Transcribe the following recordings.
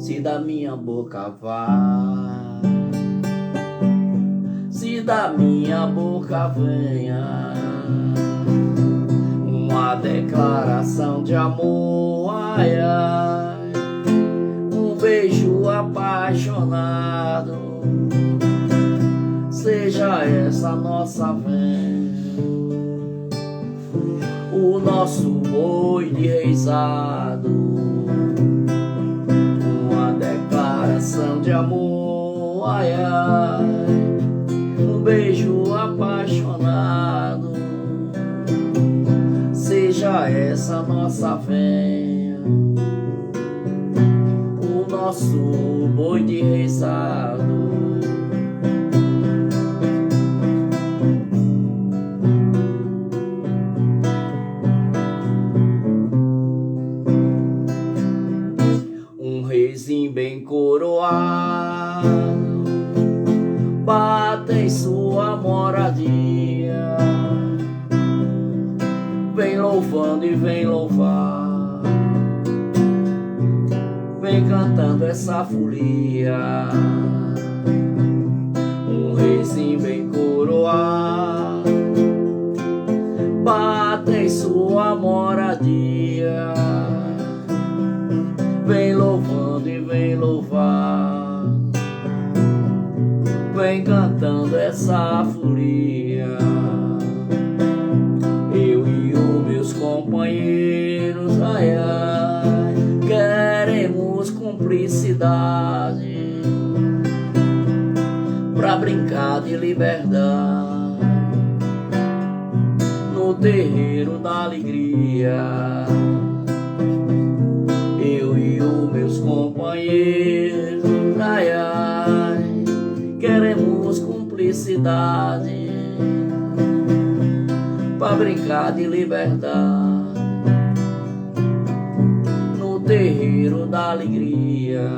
se da minha boca vai, se da minha boca venha uma declaração de amor, ai, ai, um beijo apaixonado, seja essa nossa venha, o nosso boi de reizado, uma declaração de amor, ai, ai, um beijo apaixonado, seja essa nossa venha, o nosso boi de reizado. Reizinho bem coroado bate em sua moradia, vem louvando e vem louvar, vem cantando essa folia. Um reizinho bem coroado bate em sua moradia, vem louvando e vem louvar, vem cantando essa folia. Eu e os meus companheiros, ai, ai, queremos cumplicidade pra brincar de liberdade no terreiro da alegria. Eu e os meus companheiros, ai, ai, queremos cumplicidade pra brincar de liberdade no terreiro da alegria.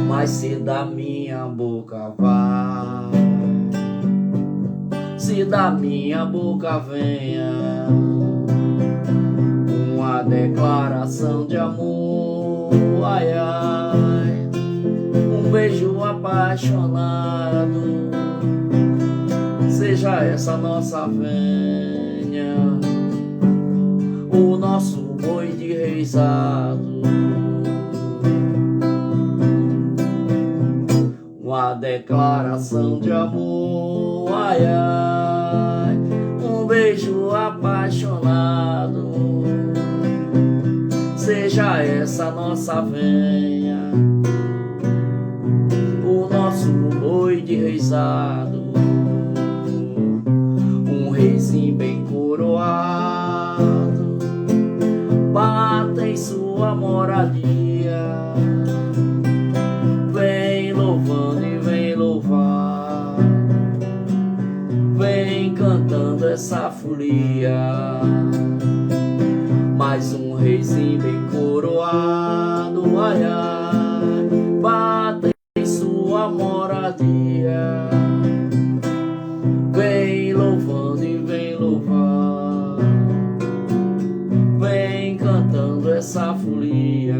Mas se da minha boca vai, se da minha boca venha uma declaração de amor, ai, ai, um beijo apaixonado, seja essa nossa venha, o nosso boi de reizado, uma declaração de amor, ai, ai, um beijo apaixonado, seja essa nossa venha, o nosso boi de reizado, um reizinho bem coroado bate em sua moradia, vem louvando e vem louvar, vem cantando essa folia. Mais um reizinho bem coroado, ai, ai, bate em sua moradia, vem louvando e vem louvar, vem cantando essa folia.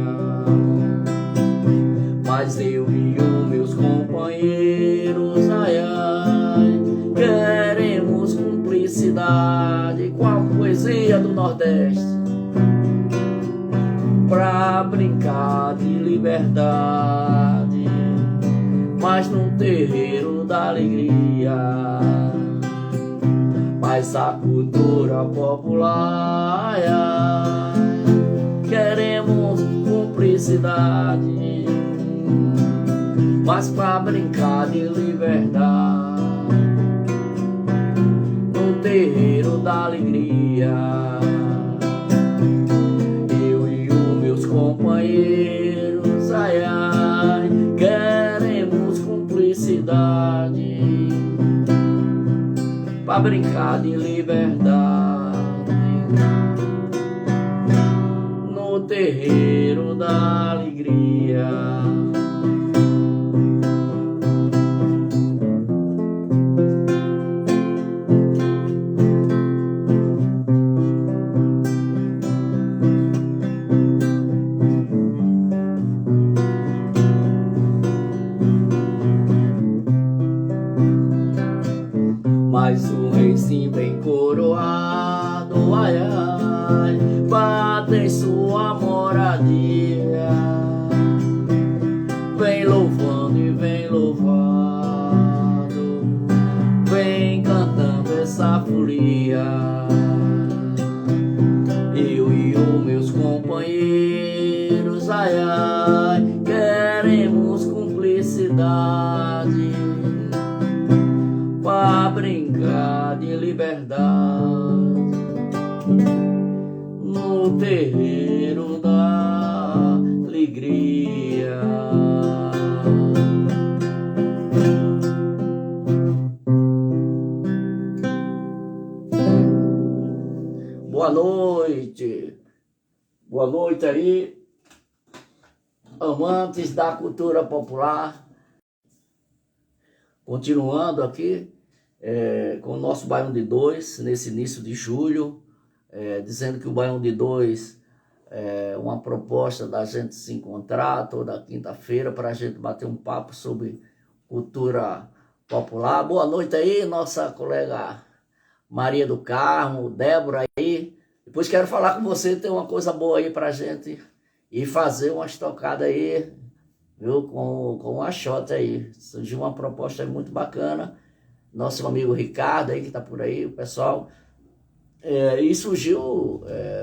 Mas eu e os meus companheiros, ai, ai, queremos cumplicidade com a poesia do Nordeste pra brincar de liberdade, mas num terreiro da alegria. Mas a cultura popular, ai, ai, queremos cumplicidade, mas pra brincar de liberdade no terreiro da alegria. Eu e os meus companheiros, ai, ai, queremos cumplicidade pra brincar de liberdade terreiro da alegria. Mas o rei sim bem coroado, ai ai, bate em sua moradia. Vem louvando e vem louvado, vem cantando essa folia. Eu e os meus companheiros, ai ai, queremos cumplicidade pra brincar de liberdade no terreiro da alegria. Boa noite aí, amantes da cultura popular. Continuando aqui com o nosso Baião de Dois, nesse início de julho, dizendo que o Baião de Dois é uma proposta da gente se encontrar toda quinta-feira para a gente bater um papo sobre cultura popular. Boa noite aí, nossa colega Maria do Carmo, Débora aí. Depois quero falar com você, tem uma coisa boa aí para a gente ir fazer uma estocada aí, viu, com a Xota aí. Surgiu uma proposta aí muito bacana. Nosso amigo Ricardo aí, que tá por aí, o pessoal. E surgiu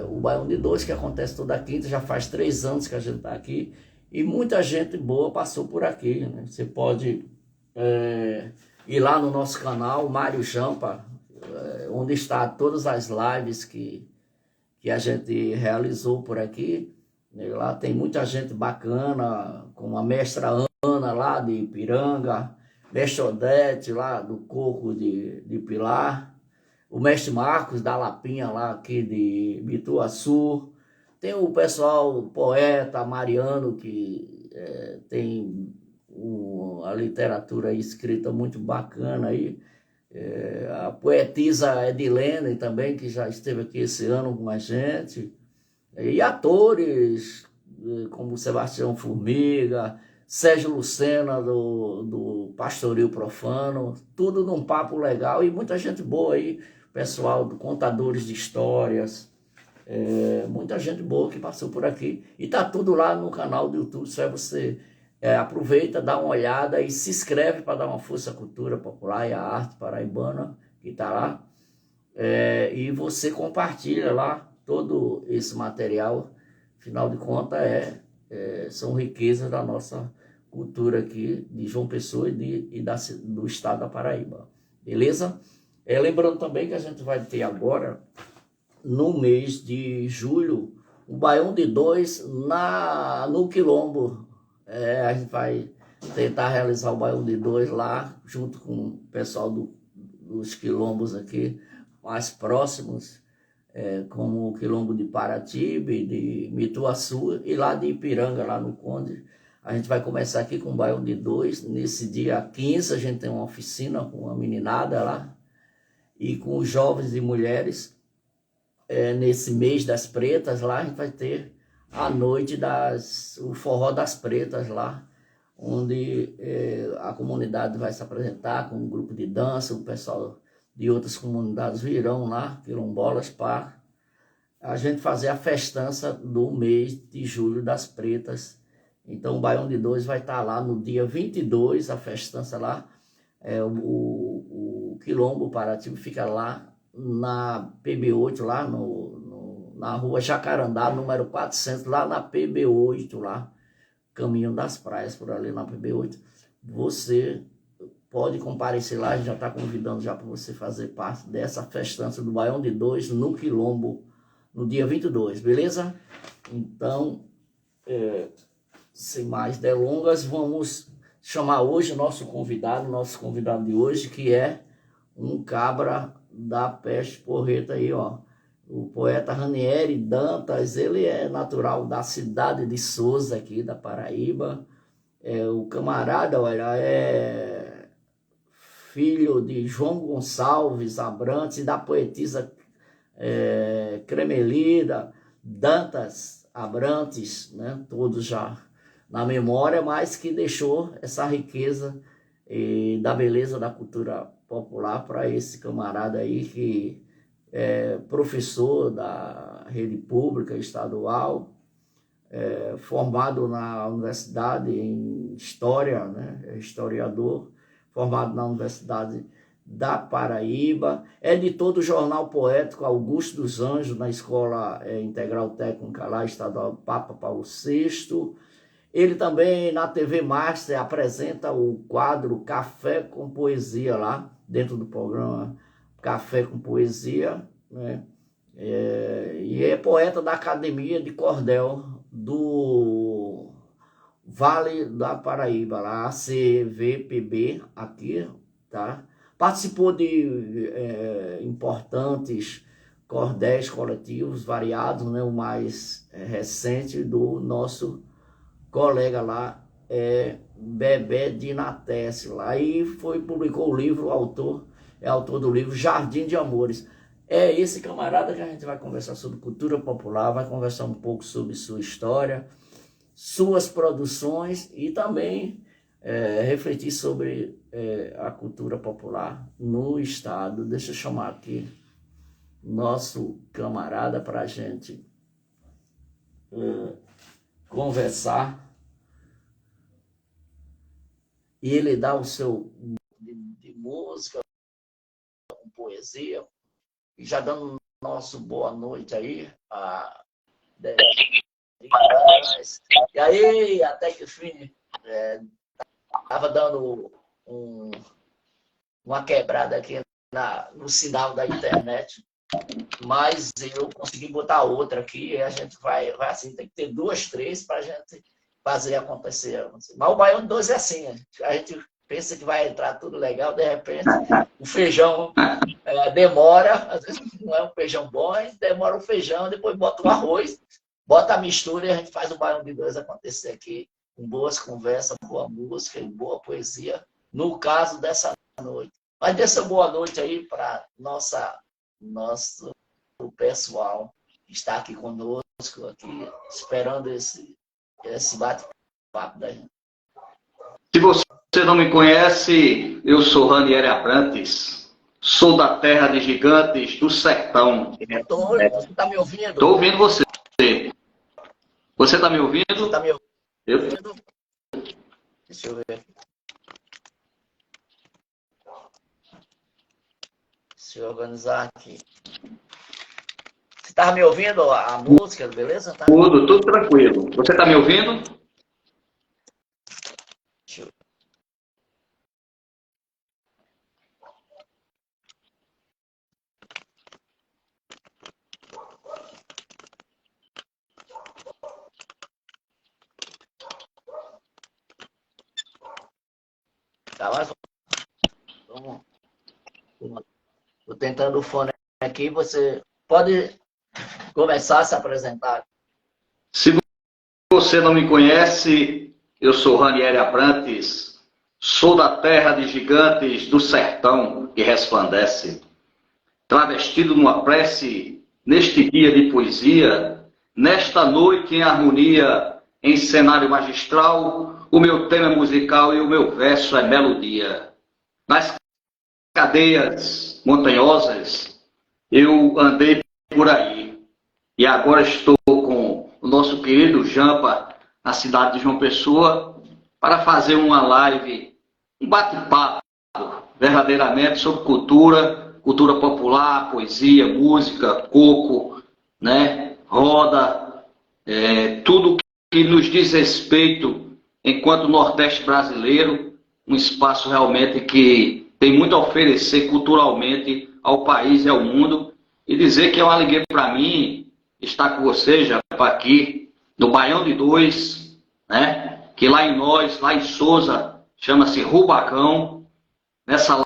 o Baião de Dois, que acontece toda quinta, já faz 3 anos que a gente tá aqui. E muita gente boa passou por aqui, né? Você pode ir lá no nosso canal, Mário Jampa, onde está todas as lives que a gente realizou por aqui. Lá tem muita gente bacana, como a mestra Ana lá de Ipiranga, mestre Odete lá do Coco de Pilar, o mestre Marcos da Lapinha lá aqui de Bituaçu, tem o pessoal, o poeta Mariano, que tem a literatura escrita muito bacana aí, a poetisa Edilene também, que já esteve aqui esse ano com a gente, e atores como Sebastião Formiga, Sérgio Lucena do Pastoril Profano, tudo num papo legal e muita gente boa aí, pessoal do Contadores de Histórias, muita gente boa que passou por aqui e tá tudo lá no canal do YouTube. Só você aproveita, dá uma olhada e se inscreve para dar uma força à cultura popular e à arte paraibana que tá lá, e você compartilha lá todo esse material. Afinal de contas são riquezas da nossa cultura aqui de João Pessoa e do estado da Paraíba, beleza? Lembrando também que a gente vai ter agora, no mês de julho, o Baião de Dois no Quilombo. A gente vai tentar realizar o Baião de Dois lá, junto com o pessoal dos quilombos aqui, mais próximos, como o Quilombo de Paratibe, de Mituaçu e lá de Ipiranga, lá no Conde. A gente vai começar aqui com o Baião de Dois. Nesse dia 15 a gente tem uma oficina com a meninada lá e com os jovens e mulheres. Nesse mês das pretas lá a gente vai ter a noite o forró das pretas lá, onde a comunidade vai se apresentar com um grupo de dança, o pessoal de outras comunidades virão lá, quilombolas, para a gente fazer a festança do mês de julho das pretas. Então o Baião de Dois vai estar lá no dia 22, a festança lá. O Quilombo Paratibe fica lá na PB8, lá na rua Jacarandá, número 400, lá na PB8, lá, Caminho das Praias, por ali na PB8. Você pode comparecer lá, a gente já está convidando já para você fazer parte dessa festança do Baião de Dois no Quilombo, no dia 22, beleza? Então, sem mais delongas, vamos chamar hoje nosso convidado de hoje, que é um cabra da peste porreta aí, ó. O poeta Ranieri Dantas, ele é natural da cidade de Souza, aqui da Paraíba. O camarada, olha, é filho de João Gonçalves Abrantes e da poetisa Cremelida Dantas Abrantes, né? Todos já na memória, mas que deixou essa riqueza da beleza da cultura popular para esse camarada aí que é professor da rede pública estadual, formado na universidade em História, né? É historiador, formado na Universidade da Paraíba, é editor do jornal poético Augusto dos Anjos, na Escola Integral Técnica lá, estadual Papa Paulo VI. Ele também, na TV Master, apresenta o quadro Café com Poesia lá, dentro do programa Café com Poesia, né? E é poeta da Academia de Cordel do Vale da Paraíba, lá, ACVPB, aqui, tá? Participou de importantes cordéis coletivos variados, né? O mais recente do nosso colega lá, Bebé Dinatesse, lá, e publicou o livro, autor do livro Jardim de Amores. É esse camarada que a gente vai conversar sobre cultura popular, vai conversar um pouco sobre sua história, suas produções e também refletir sobre a cultura popular no estado. Deixa eu chamar aqui nosso camarada para a gente conversar. E ele dá o seu de música, com poesia, e já dando nosso boa noite aí. E aí, até que enfim, estava dando uma quebrada aqui no sinal da internet, mas eu consegui botar outra aqui, e a gente vai assim, tem que ter 2, 3 para a gente fazer acontecer. Mas o Baião de 2 é assim, a gente pensa que vai entrar tudo legal, de repente o feijão demora, às vezes não é um feijão bom, a gente demora o feijão, depois bota o arroz, bota a mistura e a gente faz o Baião de 2 acontecer aqui, com boas conversas, boa música e boa poesia, no caso dessa noite. Mas dê essa boa noite aí para nosso pessoal que está aqui conosco, aqui, esperando esse bate-papo da gente. Se você não me conhece, eu sou Ranieri Abrantes, sou da terra de gigantes do sertão. Você está me ouvindo? Estou ouvindo você. Você está me ouvindo? Você está me ouvindo? Deixa eu ver. Deixa eu organizar aqui. Você estava me ouvindo a música, beleza? Tá? Tudo tranquilo. Você está me ouvindo? Deixa eu... Tá, mas vamos. Estou tentando o fone aqui, você pode começar a se apresentar. Se você não me conhece, eu sou Ranieri Abrantes, sou da terra de gigantes do sertão que resplandece. Travestido numa prece, neste dia de poesia, nesta noite em harmonia, em cenário magistral, o meu tema é musical e o meu verso é melodia. Nas cadeias montanhosas, eu andei por aí. E agora estou com o nosso querido Jampa, na cidade de João Pessoa, para fazer uma live, um bate-papo, verdadeiramente, sobre cultura popular, poesia, música, coco, né? Roda, tudo que nos diz respeito enquanto Nordeste brasileiro, um espaço realmente que tem muito a oferecer culturalmente ao país e ao mundo, e dizer que é uma alegria para mim estar com você, já aqui no Baião de 2, né? Que lá em Souza, chama-se Rubacão, nessa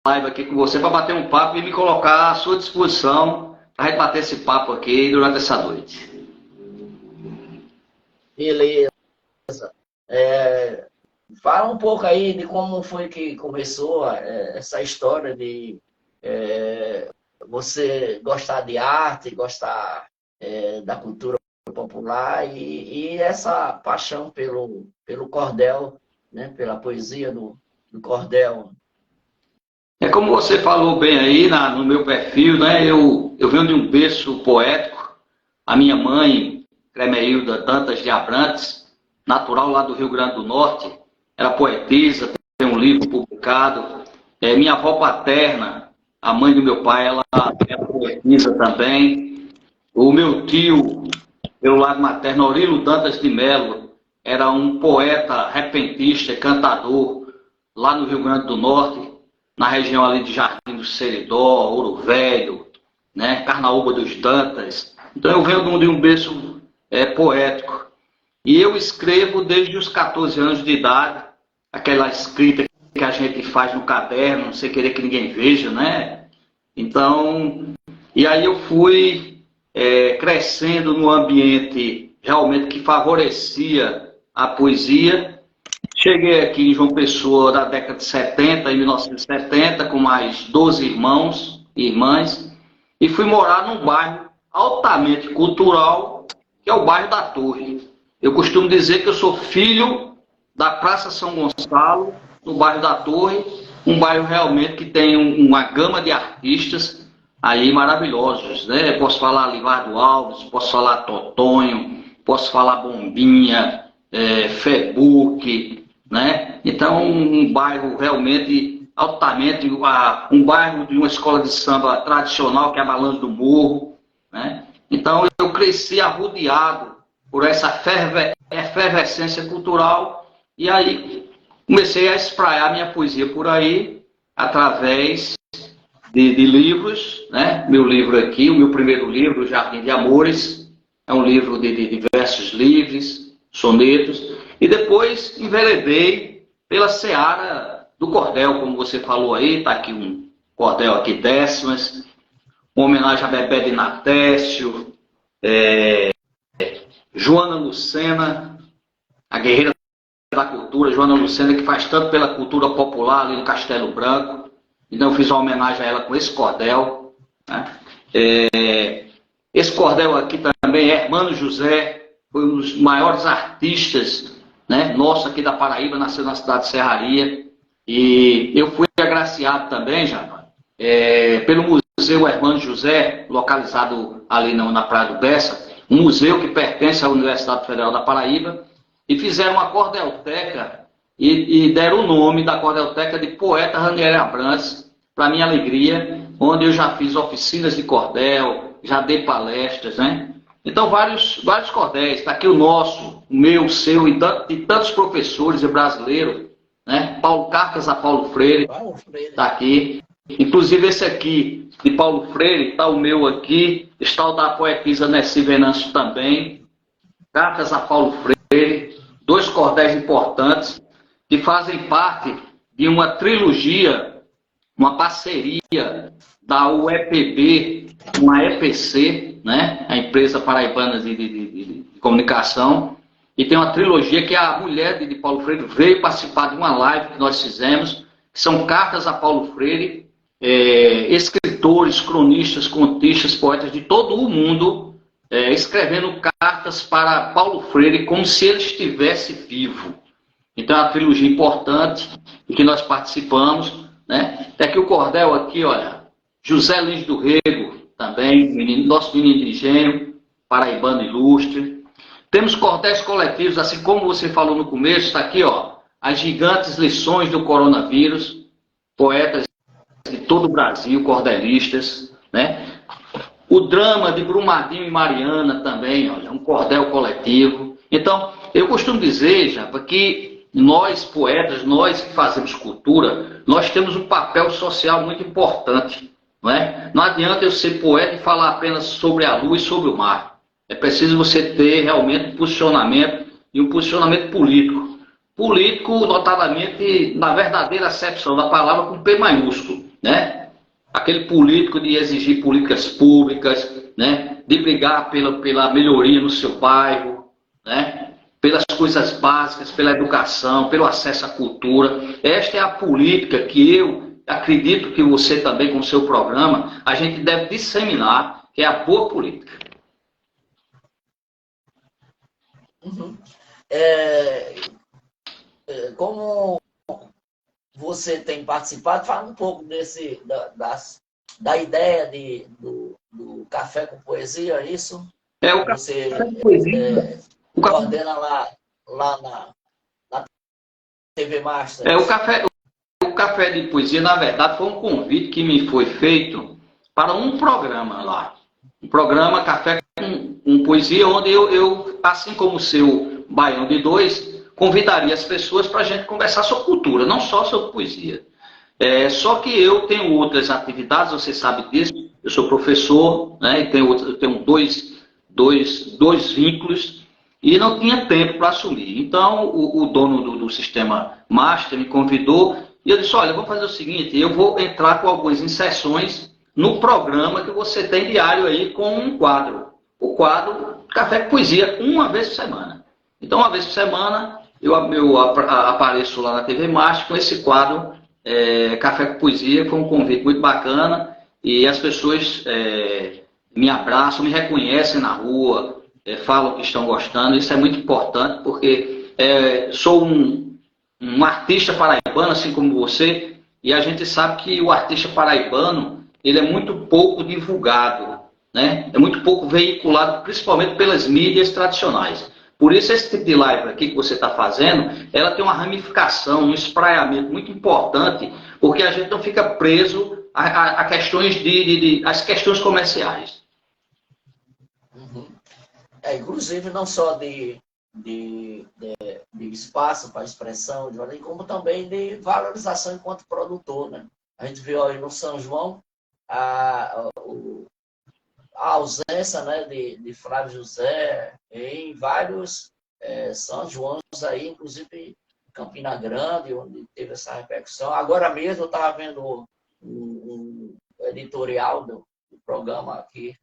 live aqui com você, para bater um papo e me colocar à sua disposição para a gente bater esse papo aqui durante essa noite. Beleza. Fala um pouco aí de como foi que começou essa história de você gostar de arte, gostar da cultura popular e essa paixão pelo cordel, né? Pela poesia do cordel. É como você falou bem aí no meu perfil, né? Eu venho de um berço poético. A minha mãe, Clemeilda Dantas de Abrantes, natural lá do Rio Grande do Norte, era poetisa, tem um livro publicado. Minha avó paterna, a mãe do meu pai, ela é poetisa também. O meu tio, pelo lado materno, Aurilo Dantas de Melo, era um poeta repentista, cantador, lá no Rio Grande do Norte, na região ali de Jardim do Seridó, Ouro Velho, né, Carnaúba dos Dantas. Então eu venho de um berço poético. E eu escrevo desde os 14 anos de idade, aquela escrita que a gente faz no caderno, sem querer que ninguém veja, né? Então, e aí eu fui crescendo num ambiente realmente que favorecia a poesia. Cheguei aqui em João Pessoa na década de 70, em 1970, com mais 12 irmãos e irmãs, e fui morar num bairro altamente cultural, que é o bairro da Torre. Eu costumo dizer que eu sou filho da Praça São Gonçalo, no bairro da Torre, um bairro realmente que tem uma gama de artistas aí maravilhosos, né? Posso falar Livardo Alves, posso falar Totonho, posso falar Bombinha, Febuque, né? Então, um bairro realmente altamente, um bairro de uma escola de samba tradicional, que é a Balanço do Morro, né? Então, eu cresci arrodeado por essa efervescência cultural e aí comecei a espraiar minha poesia por aí, através de livros, né? Meu livro aqui, o meu primeiro livro, Jardim de Amores, é um livro de versos livres, sonetos, e depois enveredei pela seara do cordel, como você falou aí, está aqui um cordel aqui, Décimas, uma homenagem a Bebé de Natécio, Joana Lucena, a guerreira da cultura, Joana Lucena, que faz tanto pela cultura popular ali no Castelo Branco. Então eu fiz uma homenagem a ela com esse cordel, né? Esse cordel aqui também é Hermano José, foi um dos maiores artistas, né, nosso aqui da Paraíba, nasceu na cidade de Serraria. E eu fui agraciado também, já, pelo Museu Hermano José, localizado ali na Praia do Bessa, um museu que pertence à Universidade Federal da Paraíba, e fizeram uma cordelteca e deram o nome da cordelteca de Poeta Ranieri Abrantes, para minha alegria, onde eu já fiz oficinas de cordel, já dei palestras, né? Então, vários cordéis. Está aqui o nosso, o meu, o seu, e tantos professores e brasileiros, né? Cartas a Paulo Freire, está aqui. Inclusive esse aqui, de Paulo Freire, está o meu aqui, está o da poetisa Nessi Venâncio também. Cartas a Paulo Freire, 2 cordéis importantes, que fazem parte de uma trilogia, uma parceria da UEPB com a EPC, né? A empresa paraibana de comunicação, e tem uma trilogia que a mulher de Paulo Freire veio participar de uma live que nós fizemos, que são cartas a Paulo Freire, escritores, cronistas, contistas, poetas de todo o mundo, escrevendo cartas para Paulo Freire como se ele estivesse vivo. Então é uma trilogia importante em que nós participamos, né? Tem aqui o cordel aqui, olha, José Lins do Rego, também, nosso menino de engenho, paraibano ilustre. Temos cordéis coletivos, assim como você falou no começo, está aqui, ó, As Gigantes Lições do Coronavírus, poetas de todo o Brasil, cordelistas, né? O drama de Brumadinho e Mariana também, olha, um cordel coletivo. Então, eu costumo dizer, Japa, que nós, poetas, nós que fazemos cultura, nós temos um papel social muito importante. Não é? Não adianta eu ser poeta e falar apenas sobre a lua e sobre o mar. É preciso você ter realmente um posicionamento, e um posicionamento político. Político, notadamente, na verdadeira acepção da palavra, com P maiúsculo, né? aquele político de exigir políticas públicas, né? De brigar pela melhoria no seu bairro, né? Pelas coisas básicas, pela educação, pelo acesso à cultura. Esta é a política que eu acredito que você também, com o seu programa, a gente deve disseminar, que é a boa política. Uhum. Como você tem participado, fala um pouco da ideia do Café com Poesia, é isso? O você Café com Poesia. coordena lá na TV Master. O Café de Poesia, na verdade, foi um convite que me foi feito para um programa lá. Um programa Café com Poesia, onde eu, assim como o seu Baião de Dois, convidaria as pessoas para a gente conversar sobre cultura, não só sobre poesia. Só que eu tenho outras atividades, você sabe disso. Eu sou professor, né, e tenho dois vínculos, e não tinha tempo para assumir. Então, o dono do sistema Master me convidou, e eu disse, olha, vamos fazer o seguinte, eu vou entrar com algumas inserções no programa que você tem diário aí com um quadro. O quadro Café com Poesia, uma vez por semana. Então, uma vez por semana, eu apareço lá na TV Master com esse quadro Café com Poesia. Foi um convite muito bacana, e as pessoas me abraçam, me reconhecem na rua, falam que estão gostando. Isso é muito importante, porque sou um artista paraibano, assim como você, e a gente sabe que o artista paraibano ele é muito pouco divulgado, né? É muito pouco veiculado, principalmente pelas mídias tradicionais. Por isso, esse tipo de live aqui que você está fazendo, ela tem uma ramificação, um espraiamento muito importante, porque a gente não fica preso a questões as questões comerciais. Uhum. Inclusive, não só de espaço para expressão, como também de valorização enquanto produtor, né? A gente viu aí no São João a ausência, né, de Flávio José em vários São Joões aí, inclusive Campina Grande, onde teve essa repercussão. Agora mesmo eu estava vendo um editorial do programa aqui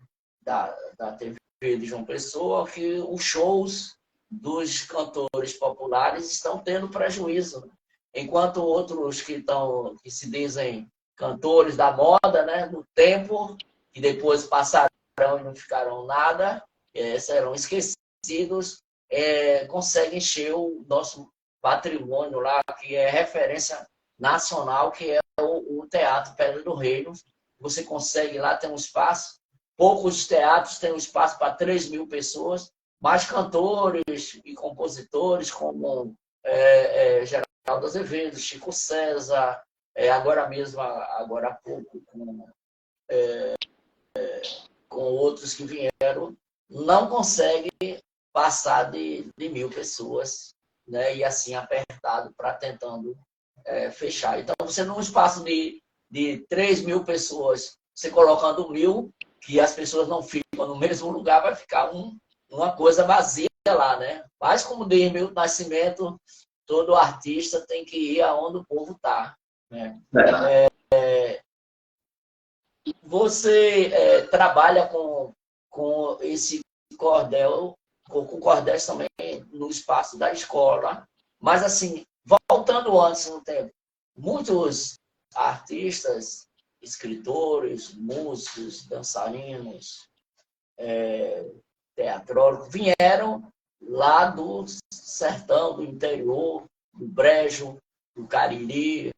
da TV de João Pessoa, que os shows dos cantores populares estão tendo prejuízo, né? Enquanto outros que se dizem cantores da moda, né, no tempo, que depois passaram e não ficaram nada, serão esquecidos, conseguem encher o nosso patrimônio lá, que é referência nacional, que é o Teatro Pedra do Reino. Você consegue lá ter um espaço, poucos teatros têm um espaço para 3.000 pessoas, mas cantores e compositores como Geraldo Azevedo, Chico César, agora há pouco, com outros que vieram, não consegue passar de 1.000 pessoas, né? E assim apertado para tentando fechar. Então, você num espaço de 3.000 pessoas, você colocando 1.000, que as pessoas não ficam no mesmo lugar, vai ficar uma coisa vazia lá, né? Mas como diz Milton Nascimento, todo artista tem que ir aonde o povo está, né? Você trabalha com esse cordel, com cordéis também no espaço da escola, mas assim, voltando antes no tempo, muitos artistas, escritores, músicos, dançarinos, teatrólogos, vieram lá do sertão, do interior, do Brejo, do Cariri,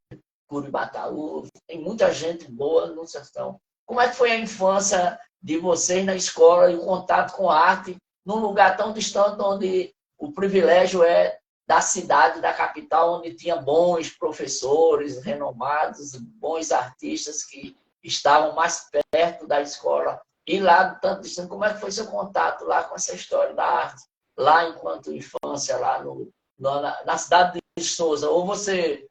Curibataú, tem muita gente boa no sertão. Como é que foi a infância de vocês na escola e o contato com a arte num lugar tão distante, onde o privilégio é da cidade, da capital, onde tinha bons professores renomados, bons artistas que estavam mais perto da escola, e lá, tanto distante, como é que foi seu contato lá com essa história da arte, lá enquanto infância, lá na cidade de Souza? Ou você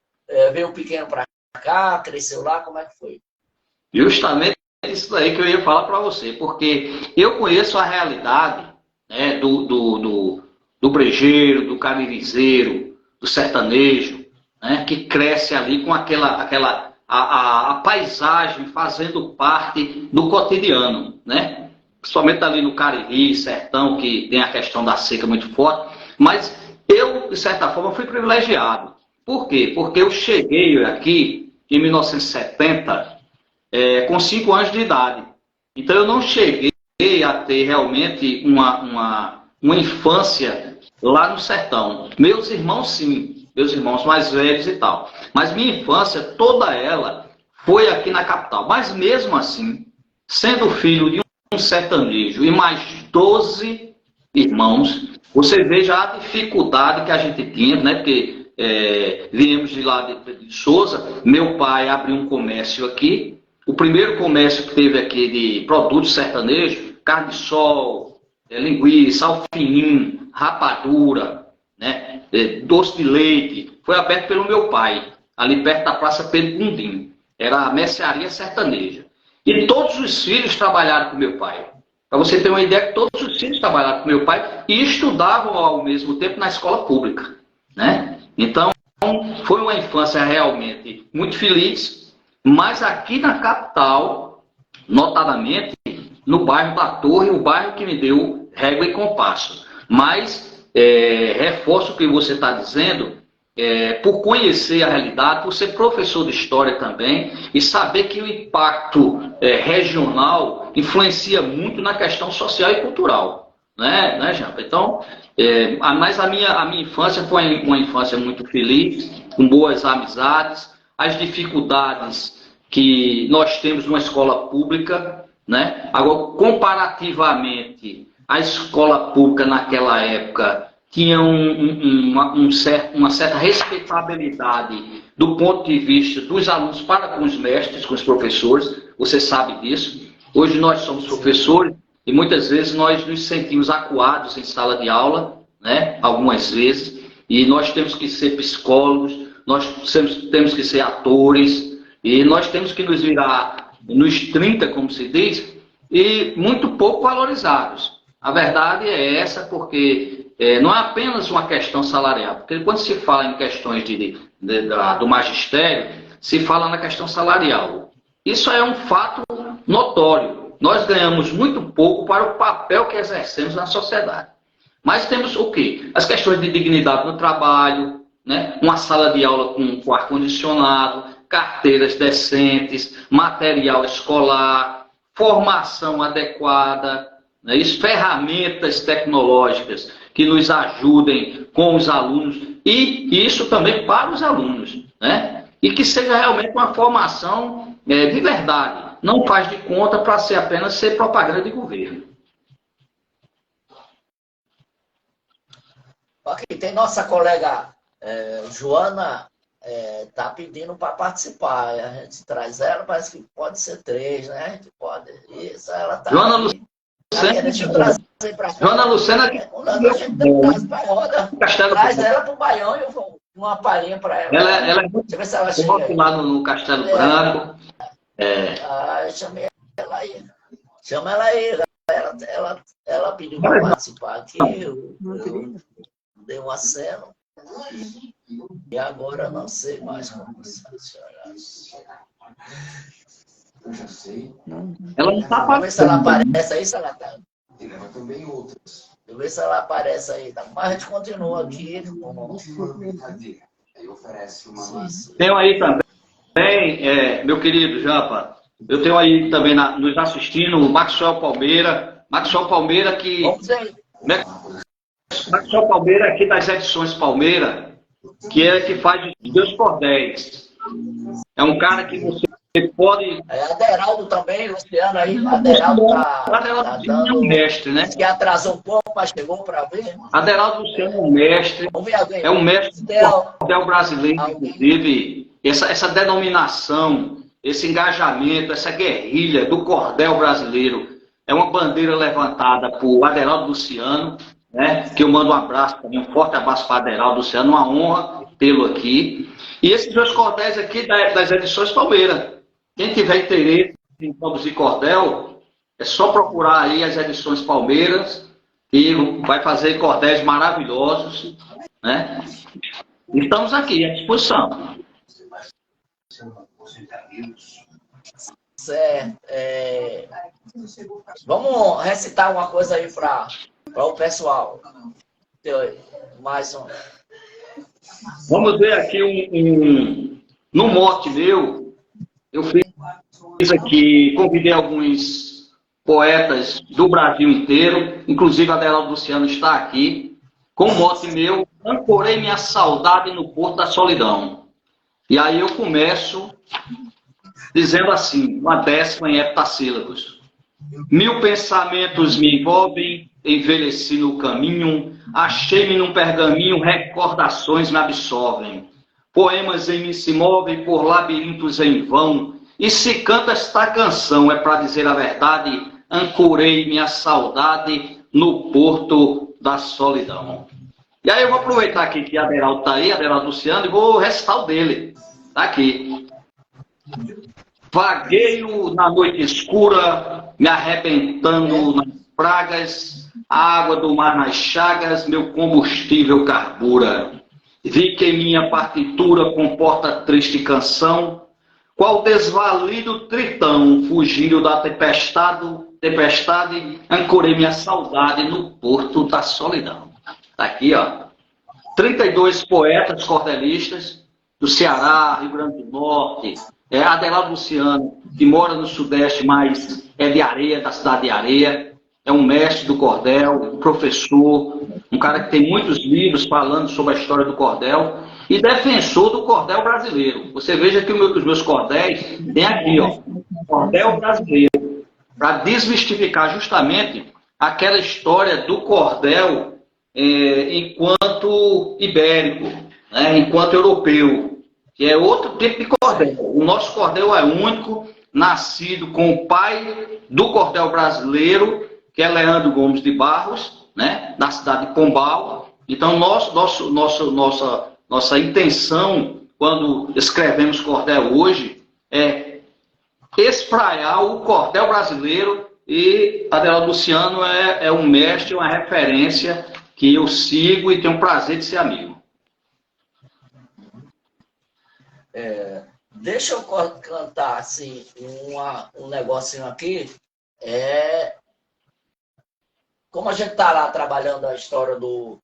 veio pequeno para cá, cresceu lá, como é que foi? Justamente isso daí que eu ia falar para você, porque eu conheço a realidade, né, do brejeiro, do caririzeiro, do sertanejo, né, que cresce ali com aquela a paisagem fazendo parte do cotidiano, né? Principalmente ali no Cariri, sertão, que tem a questão da seca muito forte. Mas eu, de certa forma, fui privilegiado. Por quê? Porque eu cheguei aqui em 1970 com 5 anos de idade. Então eu não cheguei a ter realmente uma infância lá no sertão. Meus irmãos, sim. Meus irmãos mais velhos e tal. Mas minha infância, toda ela, foi aqui na capital. Mas mesmo assim, sendo filho de um sertanejo e mais 12 irmãos, você veja a dificuldade que a gente tinha, né? Porque viemos de lá de Souza, meu pai abriu um comércio aqui, o primeiro comércio que teve aqui de produtos sertanejos, carne de sol, linguiça, alfinim, rapadura, né? Doce de leite, foi aberto pelo meu pai, ali perto da Praça Pedro Gundim. Era a mercearia sertaneja. E todos os filhos trabalharam com meu pai. Para você ter uma ideia, que todos os filhos trabalharam com meu pai e estudavam ao mesmo tempo na escola pública, né? Então, foi uma infância realmente muito feliz, mas aqui na capital, notadamente, no bairro da Torre, o bairro que me deu régua e compasso. Mas, reforço o que você está dizendo, por conhecer a realidade, por ser professor de história também, e saber que o impacto regional influencia muito na questão social e cultural. Né, Jampa? Então, mas a minha infância foi uma infância muito feliz, com boas amizades, as dificuldades que nós temos numa escola pública, né? Agora, comparativamente, a escola pública naquela época tinha uma certa respeitabilidade do ponto de vista dos alunos para com os mestres, com os professores, você sabe disso. Hoje nós somos professores e muitas vezes nós nos sentimos acuados em sala de aula, né? Algumas vezes, e nós temos que ser psicólogos, nós temos que ser atores, e nós temos que nos virar nos 30, como se diz, e muito pouco valorizados. A verdade é essa, porque não é apenas uma questão salarial, porque quando se fala em questões do magistério, se fala na questão salarial. Isso é um fato notório. Nós ganhamos muito pouco para o papel que exercemos na sociedade. Mas temos o quê? As questões de dignidade no trabalho, né? Uma sala de aula com ar-condicionado, carteiras decentes, material escolar, formação adequada, né? Isso, ferramentas tecnológicas que nos ajudem com os alunos e isso também para os alunos, né? E que seja realmente uma formação de verdade. Não faz de conta para apenas ser propaganda de governo. Aqui tem nossa colega Joana, está pedindo para participar. A gente traz ela, parece que pode ser 3, né? A gente pode. Isso, ela está. Joana Lucena. Deixa eu trazer para cá. Joana Lucena. Quando a gente traz para a roda, traz ela para o Baião e eu vou uma palhinha para ela. Ela é muito ver se ela chega lá no Castelo Branco. Chamei ela aí. Chama ela aí. Ela pediu para participar aqui. Eu dei um aceno. E agora eu não sei mais como funcionar. Eu já sei. Ela não está Vamos ver se ela aparece aí, se ela tá. E leva também outras. Deixa eu ver se ela aparece aí. Tá? Mas a gente continua aqui. Uma brincadeira. Aí oferece uma. Tenho aí também, meu querido Jampa, eu tenho aí também nos assistindo o Maxwell Palmeira. Maxwell Palmeira que. Vamos ver. Maxwell Palmeira aqui das edições Palmeira, que faz os meus cordéis. É um cara que você pode. Aderaldo também, Luciano aí. Aderaldo tá dando... é um mestre, né? Que atrasou um pouco, mas chegou para ver. Aderaldo Luciano é um mestre. Vamos ver alguém. É um mestre do cordel brasileiro, inclusive. Essa denominação, esse engajamento, essa guerrilha do cordel brasileiro é uma bandeira levantada por Aderaldo Luciano, né? Que eu mando um abraço também, um forte abraço para Aderaldo Luciano, uma honra tê-lo aqui. E esses meus cordéis aqui das edições Palmeira. Quem tiver interesse em produzir cordel, é só procurar aí as edições Palmeiras e vai fazer cordéis maravilhosos, né? Estamos aqui à disposição. Certo. Vamos recitar uma coisa aí para o pessoal. Mais um. Vamos ver aqui no mote meu, eu fiz aqui, convidei alguns poetas do Brasil inteiro, inclusive a Adela Luciano está aqui, com o mote meu, ancorei minha saudade no Porto da Solidão. E aí eu começo dizendo assim, uma décima em heptassílabos. 1000 pensamentos me envolvem, envelheci no caminho, achei-me num pergaminho, recordações me absorvem. Poemas em mim se movem por labirintos em vão, e se canta esta canção, é para dizer a verdade, ancorei minha saudade no Porto da Solidão. E aí eu vou aproveitar aqui que a Aderaldo está aí, a Aderaldo Luciano, e vou recitar o dele. Está aqui. Vagueio na noite escura, me arrebentando nas pragas, a água do mar nas chagas, meu combustível carbura. Vi que em minha partitura comporta triste canção, qual desvalido tritão, fugindo da tempestade, ancorei minha saudade no Porto da Solidão. Tá aqui, ó. 32 poetas cordelistas do Ceará, Rio Grande do Norte, Adelardo Luciano, que mora no Sudeste, mas é de Areia, da cidade de Areia, é um mestre do cordel, um professor, um cara que tem muitos livros falando sobre a história do cordel e defensor do cordel brasileiro. Você veja que os meus cordéis tem aqui, ó, cordel brasileiro, para desmistificar justamente aquela história do cordel enquanto ibérico, né, enquanto europeu, que é outro tipo de cordel. O nosso cordel é único, nascido com o pai do cordel brasileiro, que é Leandro Gomes de Barros, né, da cidade de Pombal. Então, nossa intenção, quando escrevemos cordel hoje, é espraiar o cordel brasileiro, e Adelardo Luciano é um mestre, uma referência que eu sigo e tenho o prazer de ser amigo. Deixa eu cantar assim, um negocinho aqui. Como a gente está lá trabalhando a história do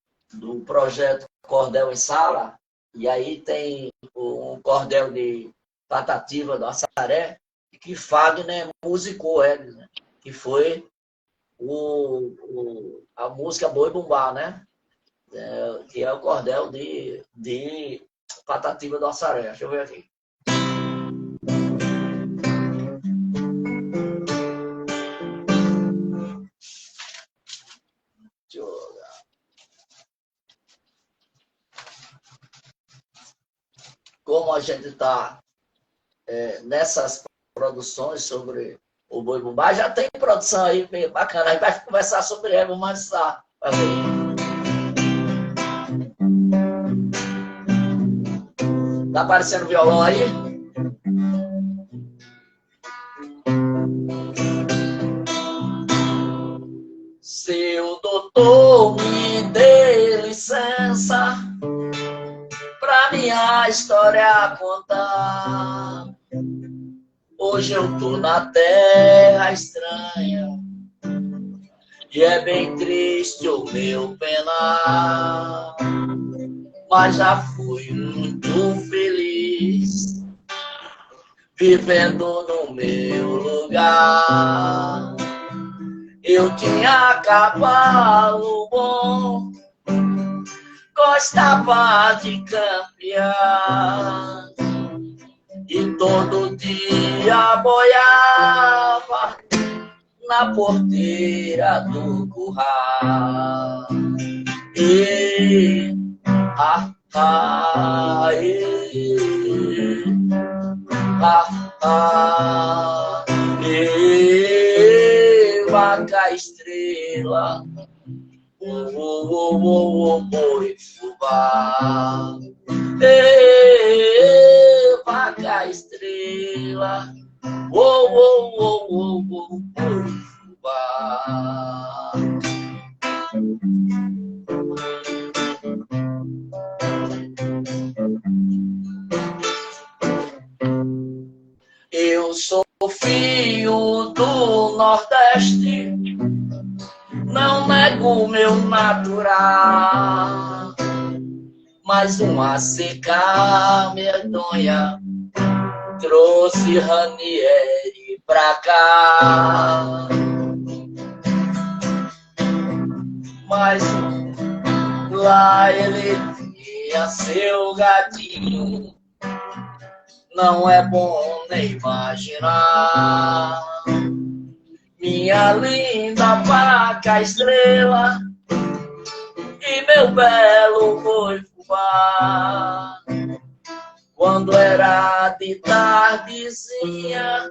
projeto Cordel em Sala, e aí tem um cordel de Patativa do Assaré, que Fagner musicou ele, né? Que foi a música Boi Bumbá, né? Que é o cordel de Patativa do Assaré. Deixa eu ver aqui. Deixa eu olhar. Como a gente está nessas produções sobre o Boi Bumbá, já tem produção aí bem bacana. A gente vai conversar sobre ela, vamos lançar. Vai ver. Tá aparecendo o violão aí? Seu doutor, me dê licença pra minha história contar. Hoje eu tô na terra estranha e é bem triste o meu penar, mas já fui muito feliz vivendo no meu lugar. Eu tinha cavalo bom, gostava de campear e todo dia boiava na porteira do curral. E vaca estrela, boi fubá. Vaca estrela, boi fubá. o meu natural. Mais uma seca medonha trouxe Ranieri pra cá. Mas lá ele tinha seu gatinho, não é bom nem imaginar. Minha linda vaca estrela e meu belo boi fubá. Quando era de tardezinha,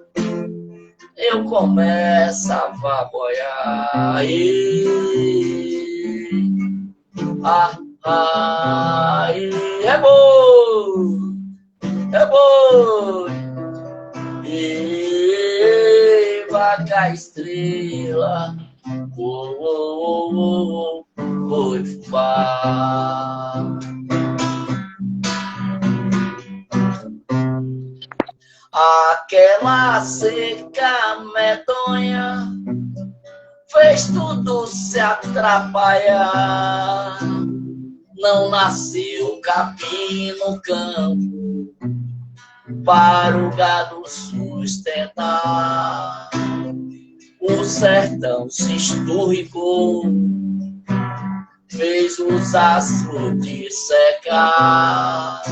eu começava a boiar. É boi, é boi. Vaca estrela, boi fubá. Aquela seca medonha fez tudo se atrapalhar. Não nasceu capim no campo para o gado sustentar. O sertão se esturricou, fez os açudes secar.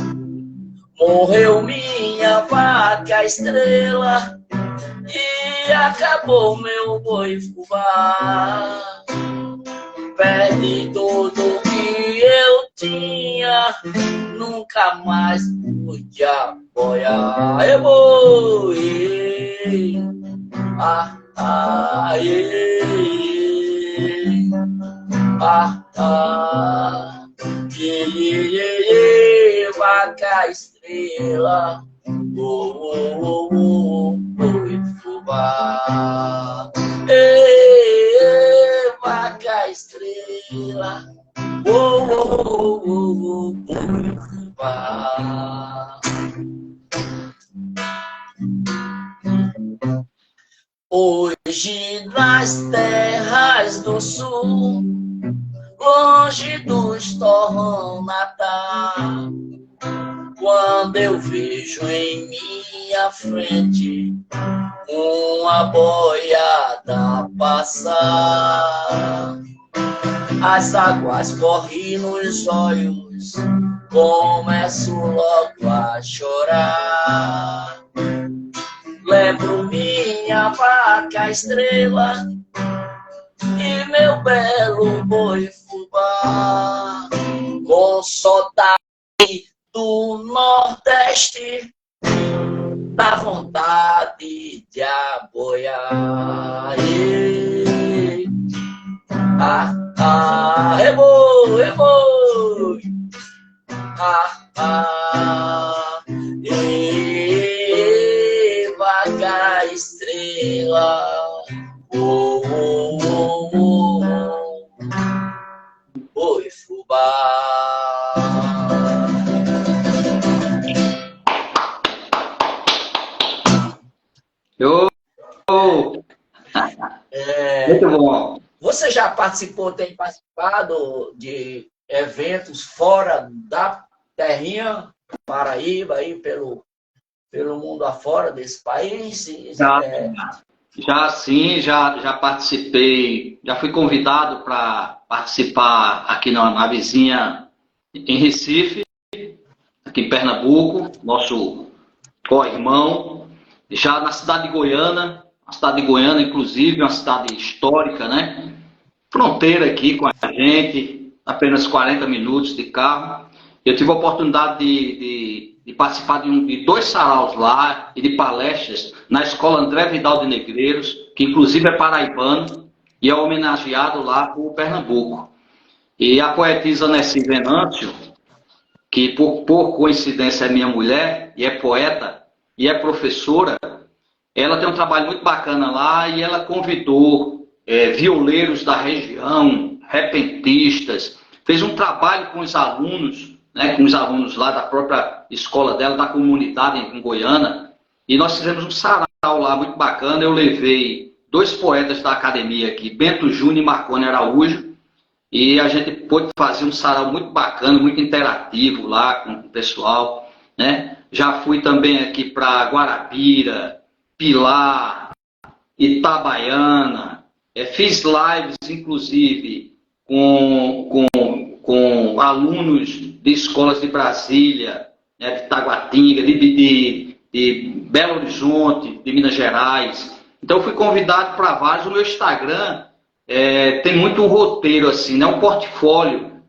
Morreu minha vaca estrela e acabou meu boi fubá. Perdi tudo que eu tinha, nunca mais pude apoiar. Eu vou vaca estrela, boi fubá. Vaca estrela, boi fubá. Hoje nas terras do sul, longe dos torrão natal, quando eu vejo em minha frente uma boiada passar, as águas correm nos olhos, começo logo a chorar. Lembro minha vaca estrela e meu belo boi fubá, com sotaque do Nordeste, dá vontade de aboiar. É boi, é boi. Vaca estrela, boi fubá. Muito bom. Você já participou, tem participado de eventos fora da terrinha Paraíba, aí pelo mundo afora desse país? Já sim, já participei, já fui convidado para participar aqui na vizinha em Recife, aqui em Pernambuco, nosso co-irmão, já na cidade de Goiânia, a cidade de Goiânia, inclusive, uma cidade histórica, né? Fronteira aqui com a gente, apenas 40 minutos de carro. Eu tive a oportunidade de participar de 2 saraus lá e de palestras na Escola André Vidal de Negreiros, que inclusive é paraibano e é homenageado lá por Pernambuco. E a poetisa Nessi Venâncio, que por coincidência é minha mulher e é poeta e é professora, ela tem um trabalho muito bacana lá e ela convidou violeiros da região, repentistas, fez um trabalho com os alunos, né, com os alunos lá da própria escola dela, da comunidade em Goiânia, e nós fizemos um sarau lá muito bacana. Eu levei 2 poetas da academia aqui, Bento Júnior e Marconi Araújo, e a gente pôde fazer um sarau muito bacana, muito interativo lá com o pessoal, né? Já fui também aqui para Guarabira, Pilar, Itabaiana, fiz lives, inclusive, com alunos de escolas de Brasília, né, de Taguatinga, de Belo Horizonte, de Minas Gerais. Então, fui convidado para vários. O meu Instagram tem muito um roteiro, assim, né, um portfólio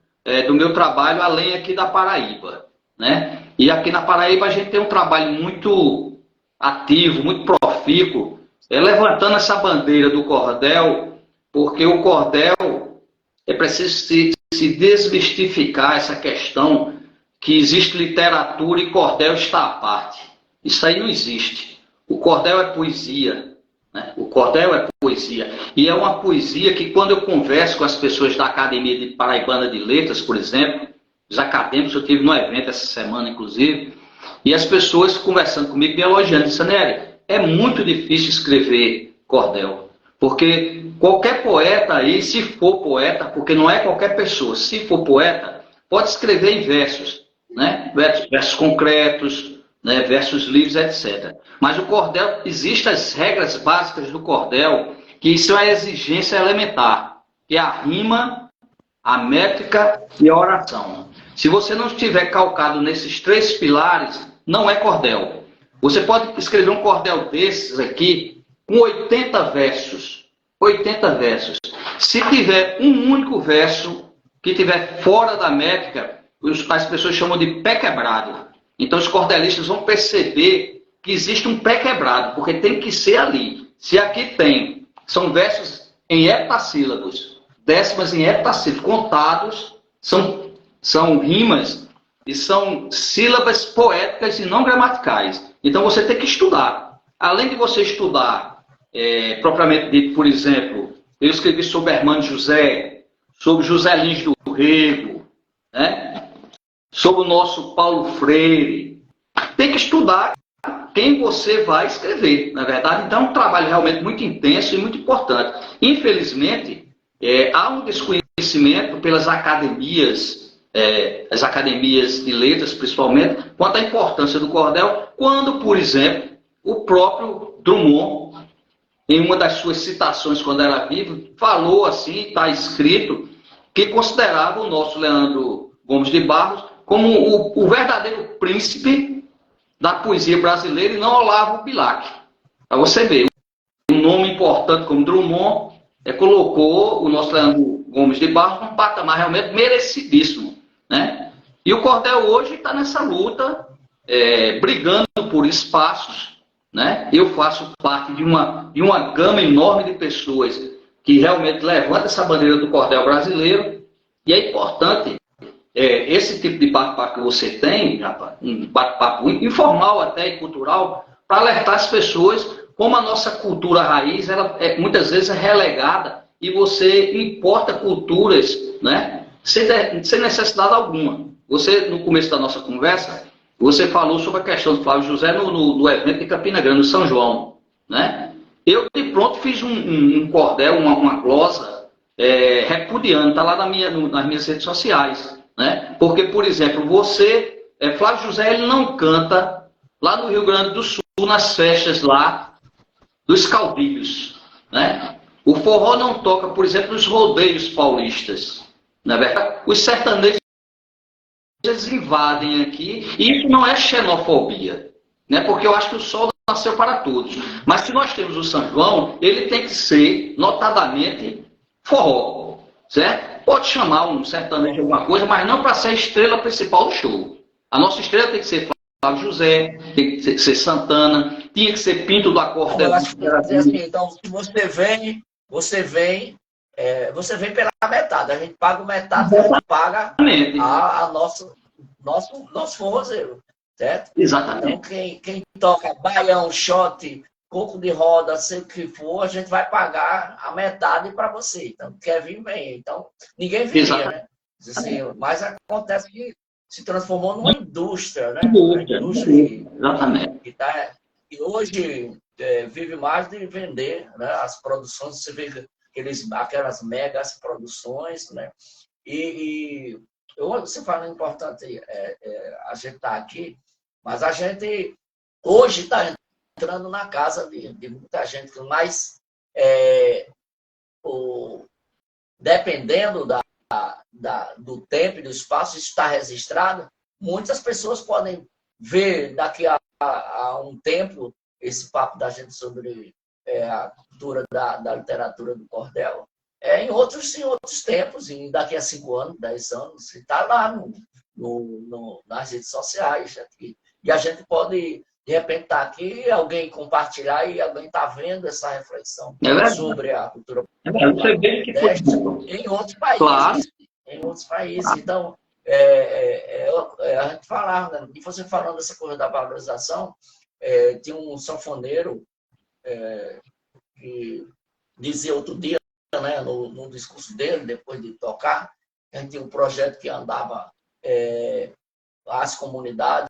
do meu trabalho, além aqui da Paraíba, né? E aqui na Paraíba a gente tem um trabalho muito ativo, muito profícuo, levantando essa bandeira do cordel, porque o cordel é preciso se desmistificar essa questão que existe literatura e cordel está à parte. Isso aí não existe. O cordel é poesia, né? O cordel é poesia. E é uma poesia que, quando eu converso com as pessoas da Academia de Paraibana de Letras, por exemplo, os acadêmicos, eu tive num evento essa semana, inclusive, e as pessoas conversando comigo, me elogiando, dizendo: Nery, é muito difícil escrever cordel, porque qualquer poeta aí, se for poeta, porque não é qualquer pessoa, se for poeta, pode escrever em versos, né? Versos concretos, né? Versos livres, etc. Mas o cordel, existem as regras básicas do cordel, que isso é a exigência elementar, que é a rima, a métrica e a oração. Se você não estiver calcado nesses 3 pilares, não é cordel. Você pode escrever um cordel desses aqui com 80 versos. 80 versos. Se tiver um único verso que estiver fora da métrica, as pessoas chamam de pé quebrado. Então os cordelistas vão perceber que existe um pé quebrado, porque tem que ser ali. Se aqui são versos em heptassílabos, décimas em heptassílabos, contados, são rimas e são sílabas poéticas e não gramaticais. Então você tem que estudar. Além de você estudar, propriamente dito, por exemplo, eu escrevi sobre Hermano José, sobre José Lins do Rego, né? Sobre o nosso Paulo Freire. Tem que estudar quem você vai escrever, na verdade. Então é um trabalho realmente muito intenso e muito importante. Infelizmente, há um desconhecimento pelas academias, as academias de letras, principalmente, quanto à importância do cordel, quando, por exemplo, o próprio Drummond, em uma das suas citações, quando era vivo, falou assim, está escrito, que considerava o nosso Leandro Gomes de Barros como o verdadeiro príncipe da poesia brasileira e não Olavo Bilac. Para você ver, um nome importante como Drummond colocou o nosso Leandro Gomes de Barros num patamar realmente merecidíssimo, né? E o cordel hoje está nessa luta, brigando por espaços, né? Eu faço parte de uma gama enorme de pessoas que realmente levantam essa bandeira do cordel brasileiro, e é importante esse tipo de bate-papo que você tem, rapaz, um bate-papo informal até e cultural, para alertar as pessoas como a nossa cultura raiz, ela muitas vezes é relegada e você importa culturas, né, sem necessidade alguma. Você, no começo da nossa conversa, você falou sobre a questão do Flávio José no evento de Campina Grande, no São João, né? Eu, de pronto, fiz um cordel, uma glosa, repudiando, está lá nas minhas redes sociais, né? Porque, por exemplo, Flávio José, ele não canta lá no Rio Grande do Sul, nas festas lá dos caudilhos, né? O forró não toca, por exemplo, nos rodeios paulistas, na verdade. Os sertanejos, eles invadem aqui, e isso não é xenofobia, né? Porque eu acho que o sol nasceu para todos. Mas se nós temos o São João, ele tem que ser, notadamente, forró, certo? Pode chamar um sertanejo de alguma coisa, mas não para ser a estrela principal do show. A nossa estrela tem que ser Flávio José, tem que ser Santana, tinha que ser Pinto do Acorde. Assim, então, se você vem pela metade. A gente paga o metade, a gente paga nosso forrozeiro, certo? Exatamente. Então, quem toca baião, shot, coco de roda, sei o que for, a gente vai pagar a metade para você. Então, quer vir, vem. Então, ninguém viria, né? Assim, mas acontece que se transformou numa indústria, né? Indústria Exatamente. E hoje vive mais de vender, né? As produções. Você vê aquelas megas produções, né? Você fala importante, a gente estar aqui, mas a gente hoje está entrando na casa de muita gente, mas dependendo do tempo e do espaço, isso está registrado, muitas pessoas podem ver daqui a um tempo esse papo da gente sobre a cultura da literatura do cordel, em outros tempos, e daqui a 5 anos, 10 anos, está lá nas redes sociais. E a gente pode, de repente, estar aqui, alguém compartilhar e alguém está vendo essa reflexão sobre a cultura em outros países. Claro. Em outros países. Então, a gente falava, né? E você falando dessa coisa da valorização, tinha um sanfoneiro que dizia outro dia, né, no discurso dele, depois de tocar, a gente tinha um projeto que andava as comunidades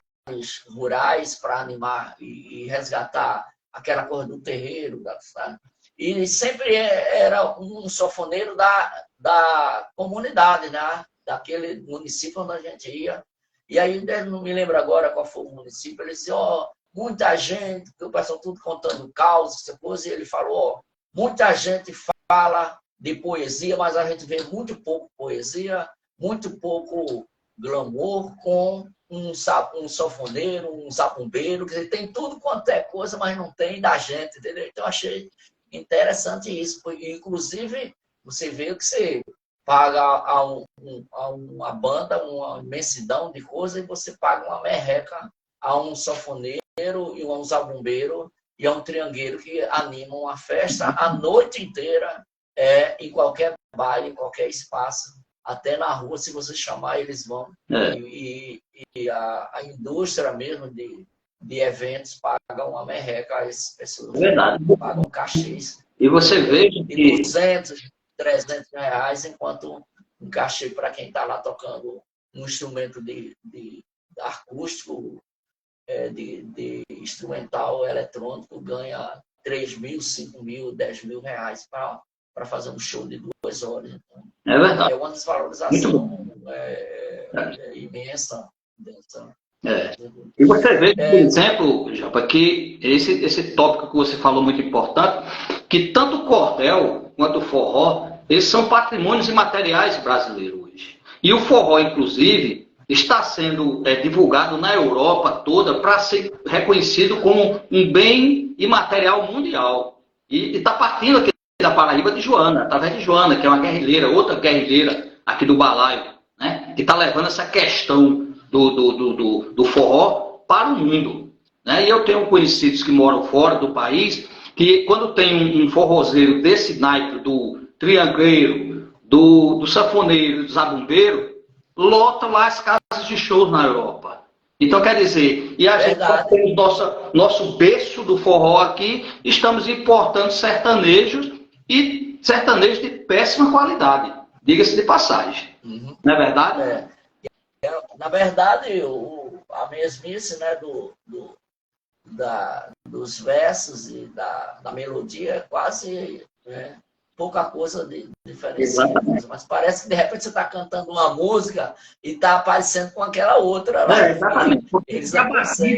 rurais para animar e resgatar aquela coisa do terreiro, sabe? E sempre era um sanfoneiro da comunidade, né? Daquele município onde a gente ia. E aí, não me lembro agora qual foi o município, ele disse, muita gente, o pessoal tudo contando causas, essa coisa, e ele falou, muita gente fala de poesia, mas a gente vê muito pouco poesia, muito pouco glamour com um sanfoneiro, um zabumbeiro, que tem tudo quanto é coisa, mas não tem da gente, entendeu? Então, eu achei interessante isso. Inclusive, você vê que você paga a uma banda uma imensidão de coisa e você paga uma merreca a um sanfoneiro e a um zabumbeiro e a um triangueiro que animam uma festa a noite inteira, em qualquer baile, em qualquer espaço, até na rua, se você chamar, eles vão. E a indústria mesmo de eventos paga uma merreca a essas pessoas. Verdade. Pagam cachês. E você vê que... De 200, 300 reais, enquanto um cachê para quem está lá tocando um instrumento de acústico, de instrumental eletrônico, ganha 3 mil, 5 mil, 10 mil reais para fazer um show de 2 horas. Então, é verdade. É uma desvalorização imensa. E você vê, por exemplo, Japa, que esse tópico que você falou muito importante, que tanto o cordel quanto o forró, eles são patrimônios imateriais brasileiros hoje. E o forró, inclusive, está sendo divulgado na Europa toda para ser reconhecido como um bem imaterial mundial. E está partindo aqui da Paraíba de Joana, através de Joana, que é uma guerrilheira, outra guerrilheira aqui do Balaio, né, que está levando essa questão do forró para o mundo. Né? E eu tenho conhecidos que moram fora do país, que quando tem um forrozeiro desse naipe, do triangueiro, do sanfoneiro, do zabumbeiro, lotam lá as casas de shows na Europa. Então, quer dizer, e a gente tem nosso berço do forró aqui, estamos importando sertanejos e sertanejos de péssima qualidade, diga-se de passagem. Uhum. Não é verdade? Na verdade, a mesmice, né, dos versos e da melodia é quase pouca coisa de diferença. Mas parece que de repente você está cantando uma música e está aparecendo com aquela outra. Né? Exatamente. Eles não conseguem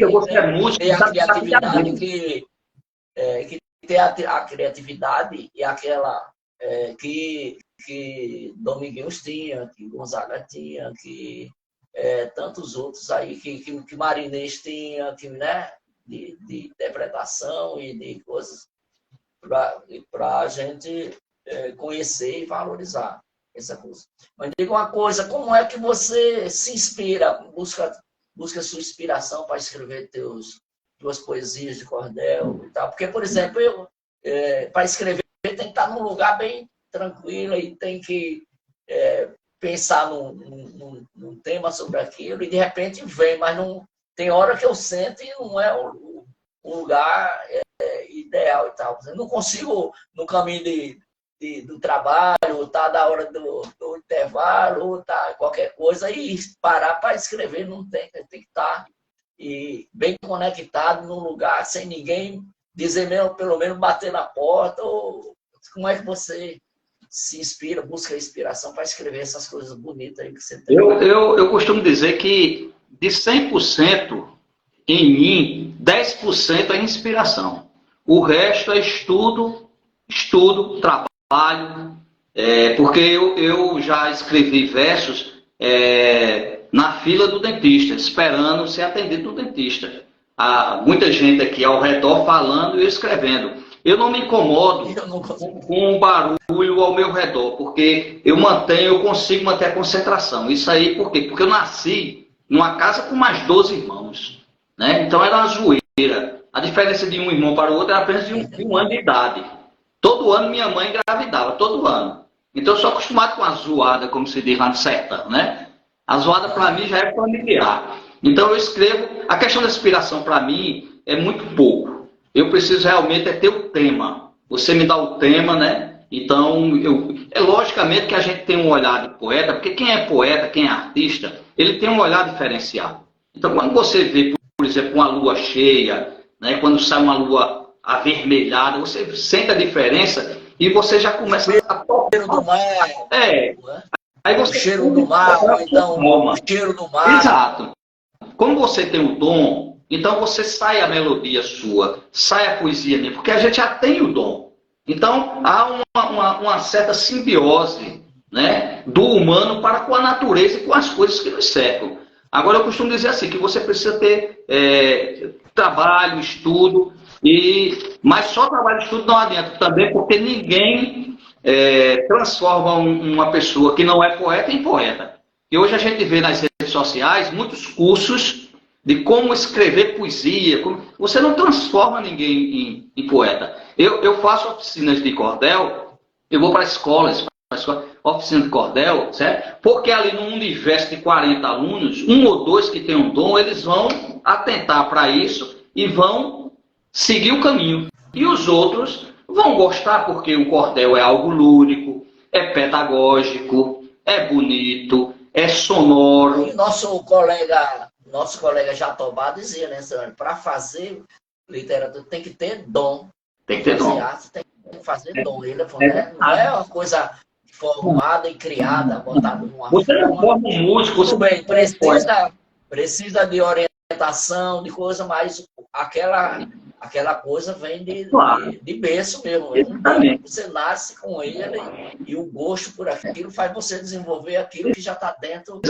ter a criatividade que tem a criatividade e aquela que Dominguinhos tinha, que Gonzaga tinha, que tantos outros aí, que Marinês tinha, que, né, de interpretação e de coisas para a gente conhecer e valorizar essa coisa. Mas diga uma coisa, como é que você se inspira, busca sua inspiração para escrever tuas poesias de cordel e tal? Porque, por exemplo, para escrever tem que estar num lugar bem tranquilo e tem que pensar num tema sobre aquilo e de repente vem, mas não tem hora que eu sento e não é um lugar ideal e tal. Eu não consigo, no caminho do trabalho, ou tá da hora do intervalo, ou tá qualquer coisa, e parar para escrever não tem que estar bem conectado num lugar, sem ninguém dizer mesmo, pelo menos bater na porta, ou como é que você se inspira, busca inspiração para escrever essas coisas bonitas aí que você tem. Eu costumo dizer que de 100% em mim, 10% é inspiração. O resto é estudo, trabalho, porque eu já escrevi versos na fila do dentista, esperando ser atendido no dentista. Há muita gente aqui ao redor falando e eu escrevendo. Eu não me incomodo com o barulho ao meu redor, porque eu consigo manter a concentração. Isso aí por quê? Porque eu nasci numa casa com mais 12 irmãos. Né? Então era uma zoeira. A diferença de um irmão para o outro era apenas de um ano de idade. Todo ano minha mãe engravidava, todo ano. Então eu sou acostumado com a zoada, como se diz lá no sertão, né? A zoada para mim já é familiar. Então eu escrevo. A questão da inspiração para mim é muito pouco. Eu preciso realmente ter o tema. Você me dá o tema, né? Então, logicamente que a gente tem um olhar de poeta, porque quem é poeta, quem é artista, ele tem um olhar diferenciado. Então, quando você vê, por exemplo, uma lua cheia, né? Quando sai uma lua avermelhada, você sente a diferença e você já começa a tocar. O cheiro do mar. Aí você, o cheiro do mar, ou então o cheiro do mar. Exato. Como você tem o dom, então você sai a melodia sua, sai a poesia minha, porque a gente já tem o dom. Então há uma certa simbiose, né, do humano para com a natureza e com as coisas que nos cercam. Agora eu costumo dizer assim, que você precisa ter trabalho, estudo, mas só trabalho e estudo não adianta também, porque ninguém transforma uma pessoa que não é poeta em poeta. E hoje a gente vê nas redes sociais muitos cursos de como escrever poesia. Você não transforma ninguém em poeta. Eu faço oficinas de cordel, eu vou para escolas, oficina de cordel, certo? Porque ali num universo de 40 alunos, um ou dois que têm um dom, eles vão atentar para isso e vão seguir o caminho. E os outros vão gostar porque o cordel é algo lúdico, é pedagógico, é bonito, é sonoro. E nosso colega Jatobá dizia, né, para fazer literatura tem que ter dom. Tem que ter dom. Arte, tem que fazer dom. Ele falou, né? Não é uma coisa formada e criada, botada numa Você não forma um músico. Tudo bem, precisa de orientação, de coisa, mas aquela coisa vem de berço mesmo. Você nasce com ele e o gosto por aquilo faz você desenvolver aquilo que já está dentro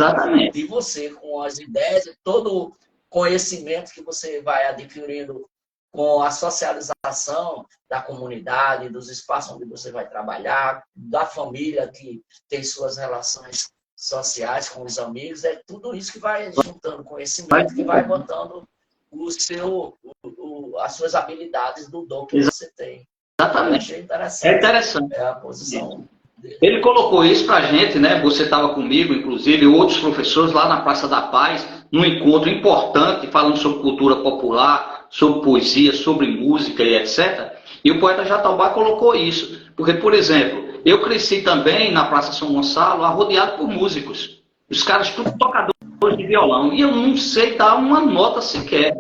de você, com as ideias e todo o conhecimento que você vai adquirindo com a socialização da comunidade, dos espaços onde você vai trabalhar, da família que tem suas relações sociais com os amigos, é tudo isso que vai juntando conhecimento, que vai botando as suas habilidades do dom que você tem. Exatamente. Eu achei interessante. É interessante. É a posição dele. Ele colocou isso para a gente, né? Você estava comigo, inclusive, outros professores lá na Praça da Paz, num encontro importante, falando sobre cultura popular, sobre poesia, sobre música e etc. E o poeta Jatobá colocou isso. Porque, por exemplo, eu cresci também na Praça São Gonçalo, rodeado por músicos. Os caras tudo tocadores de violão. E eu não sei dar uma nota sequer.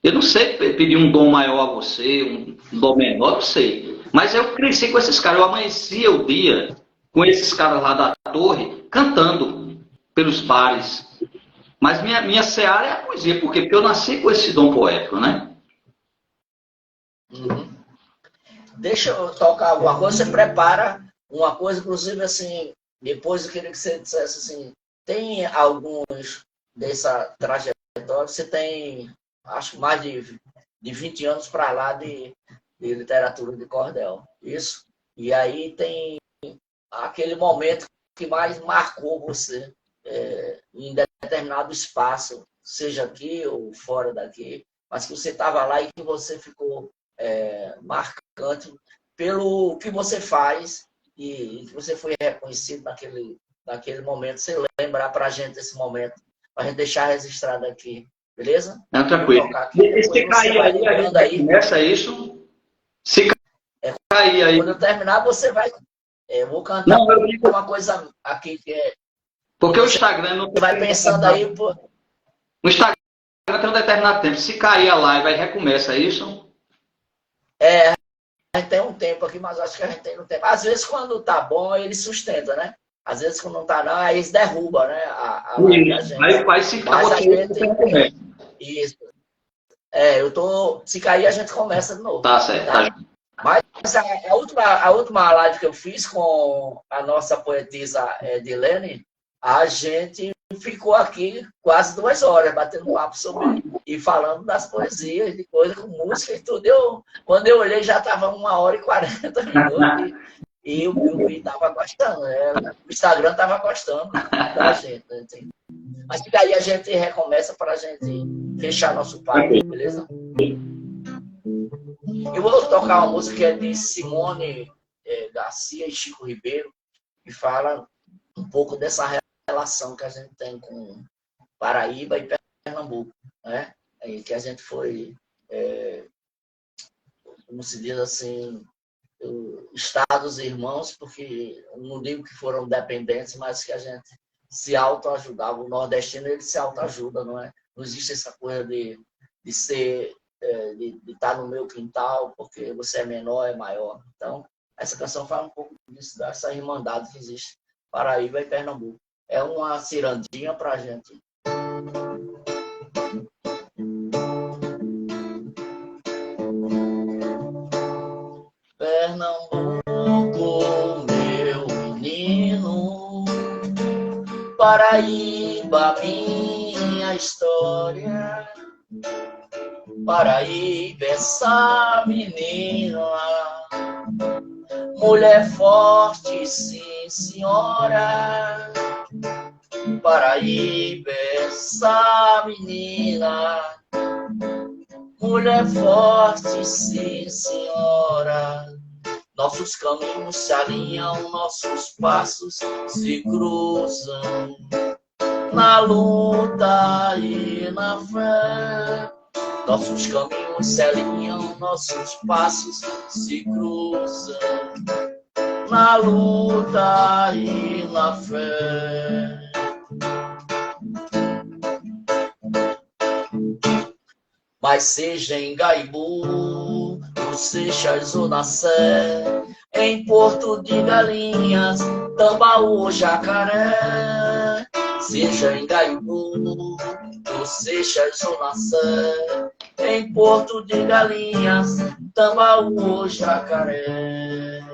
Eu não sei pedir um dom maior a você, um dom menor, não sei. Mas eu cresci com esses caras. Eu amanhecia o dia com esses caras lá da torre, cantando pelos bares. Mas minha seara é a poesia. Por quê? Porque eu nasci com esse dom poético, né? Uhum. Deixa eu tocar alguma coisa. Você prepara uma coisa, inclusive, assim, depois eu queria que você dissesse assim, tem alguns dessa trajetória, você tem, acho, mais de 20 anos para lá de literatura de cordel, isso? E aí tem aquele momento que mais marcou você em determinado espaço, seja aqui ou fora daqui, mas que você estava lá e que você ficou marcante pelo que você faz e que você foi reconhecido naquele momento. Você lembrar para a gente desse momento, para a gente deixar registrado aqui, beleza? Não, tranquilo. Se cair aí, a gente começa isso. Se cair aí. Quando eu terminar, você vai... eu vou cantar uma coisa aqui que é... Porque o Instagram não... Você vai pensando aí... Pô... O Instagram tem um determinado tempo. Se cair a live, aí recomeça, é isso? gente tem um tempo aqui, mas acho que a gente tem um tempo. Às vezes, quando tá bom, ele sustenta, né? Às vezes, quando não tá, não, aí eles derrubam, né? A live da gente. Aí se Mas a você gente. Isso. Eu tô. Se cair, a gente começa de novo. Tá certo. Tá? Mas a última live que eu fiz com a nossa poetisa Edilene, a gente ficou aqui quase 2 horas batendo papo sobre e falando das poesias, de coisa com música e tudo. Quando eu olhei, já estava 1h40 e o YouTube estava gostando, né? O Instagram estava gostando da gente. Né? Mas fica aí, a gente recomeça para a gente fechar nosso papo, beleza? Eu vou tocar uma música que é de Simone Garcia e Chico Ribeiro, que fala um pouco dessa relação que a gente tem com Paraíba e Pernambuco, né? E que a gente foi, como se diz assim, estados irmãos, porque não digo que foram dependentes, mas que a gente se autoajudava. O nordestino, ele se autoajuda, não é? Não existe essa coisa de ser de estar no meu quintal, porque você é menor, é maior. Então, essa canção fala um pouco disso, dessa irmandade que existe Paraíba e Pernambuco. É uma cirandinha para a gente. Pernambuco, meu menino, Paraíba, minha história. Paraíba, essa menina, mulher forte, sim, senhora. Paraíba, essa menina, mulher forte, sim, senhora. Nossos caminhos se alinham, nossos passos se cruzam. Na luta e na fé, nossos caminhos se alinham, nossos passos se cruzam. Na luta e na fé. Mas seja em Gaibu, no Seixas ou na Sé, em Porto de Galinhas, Tambaú, Jacaré. Seja em Gaibu, no Seixas ou na Sé, em Porto de Galinhas, Tambaú, Jacaré.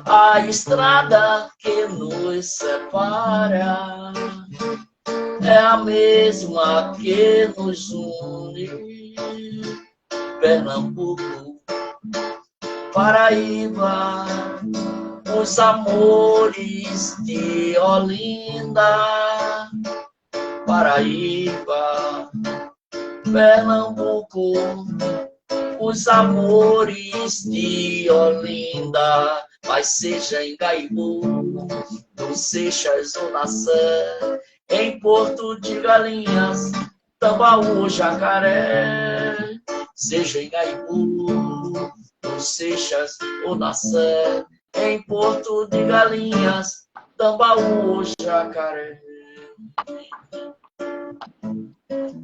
A estrada que nos separa é a mesma que nos une. Pernambuco, Paraíba, os amores de Olinda. Paraíba, Pernambuco, os amores de Olinda. Mas seja em Gaibu, no Seixas ou na Sé, em Porto de Galinhas, Tambaú, Jacaré. Seja em Gaibu, no Seixas ou na Sé, em Porto de Galinhas, Tambaú, Jacaré.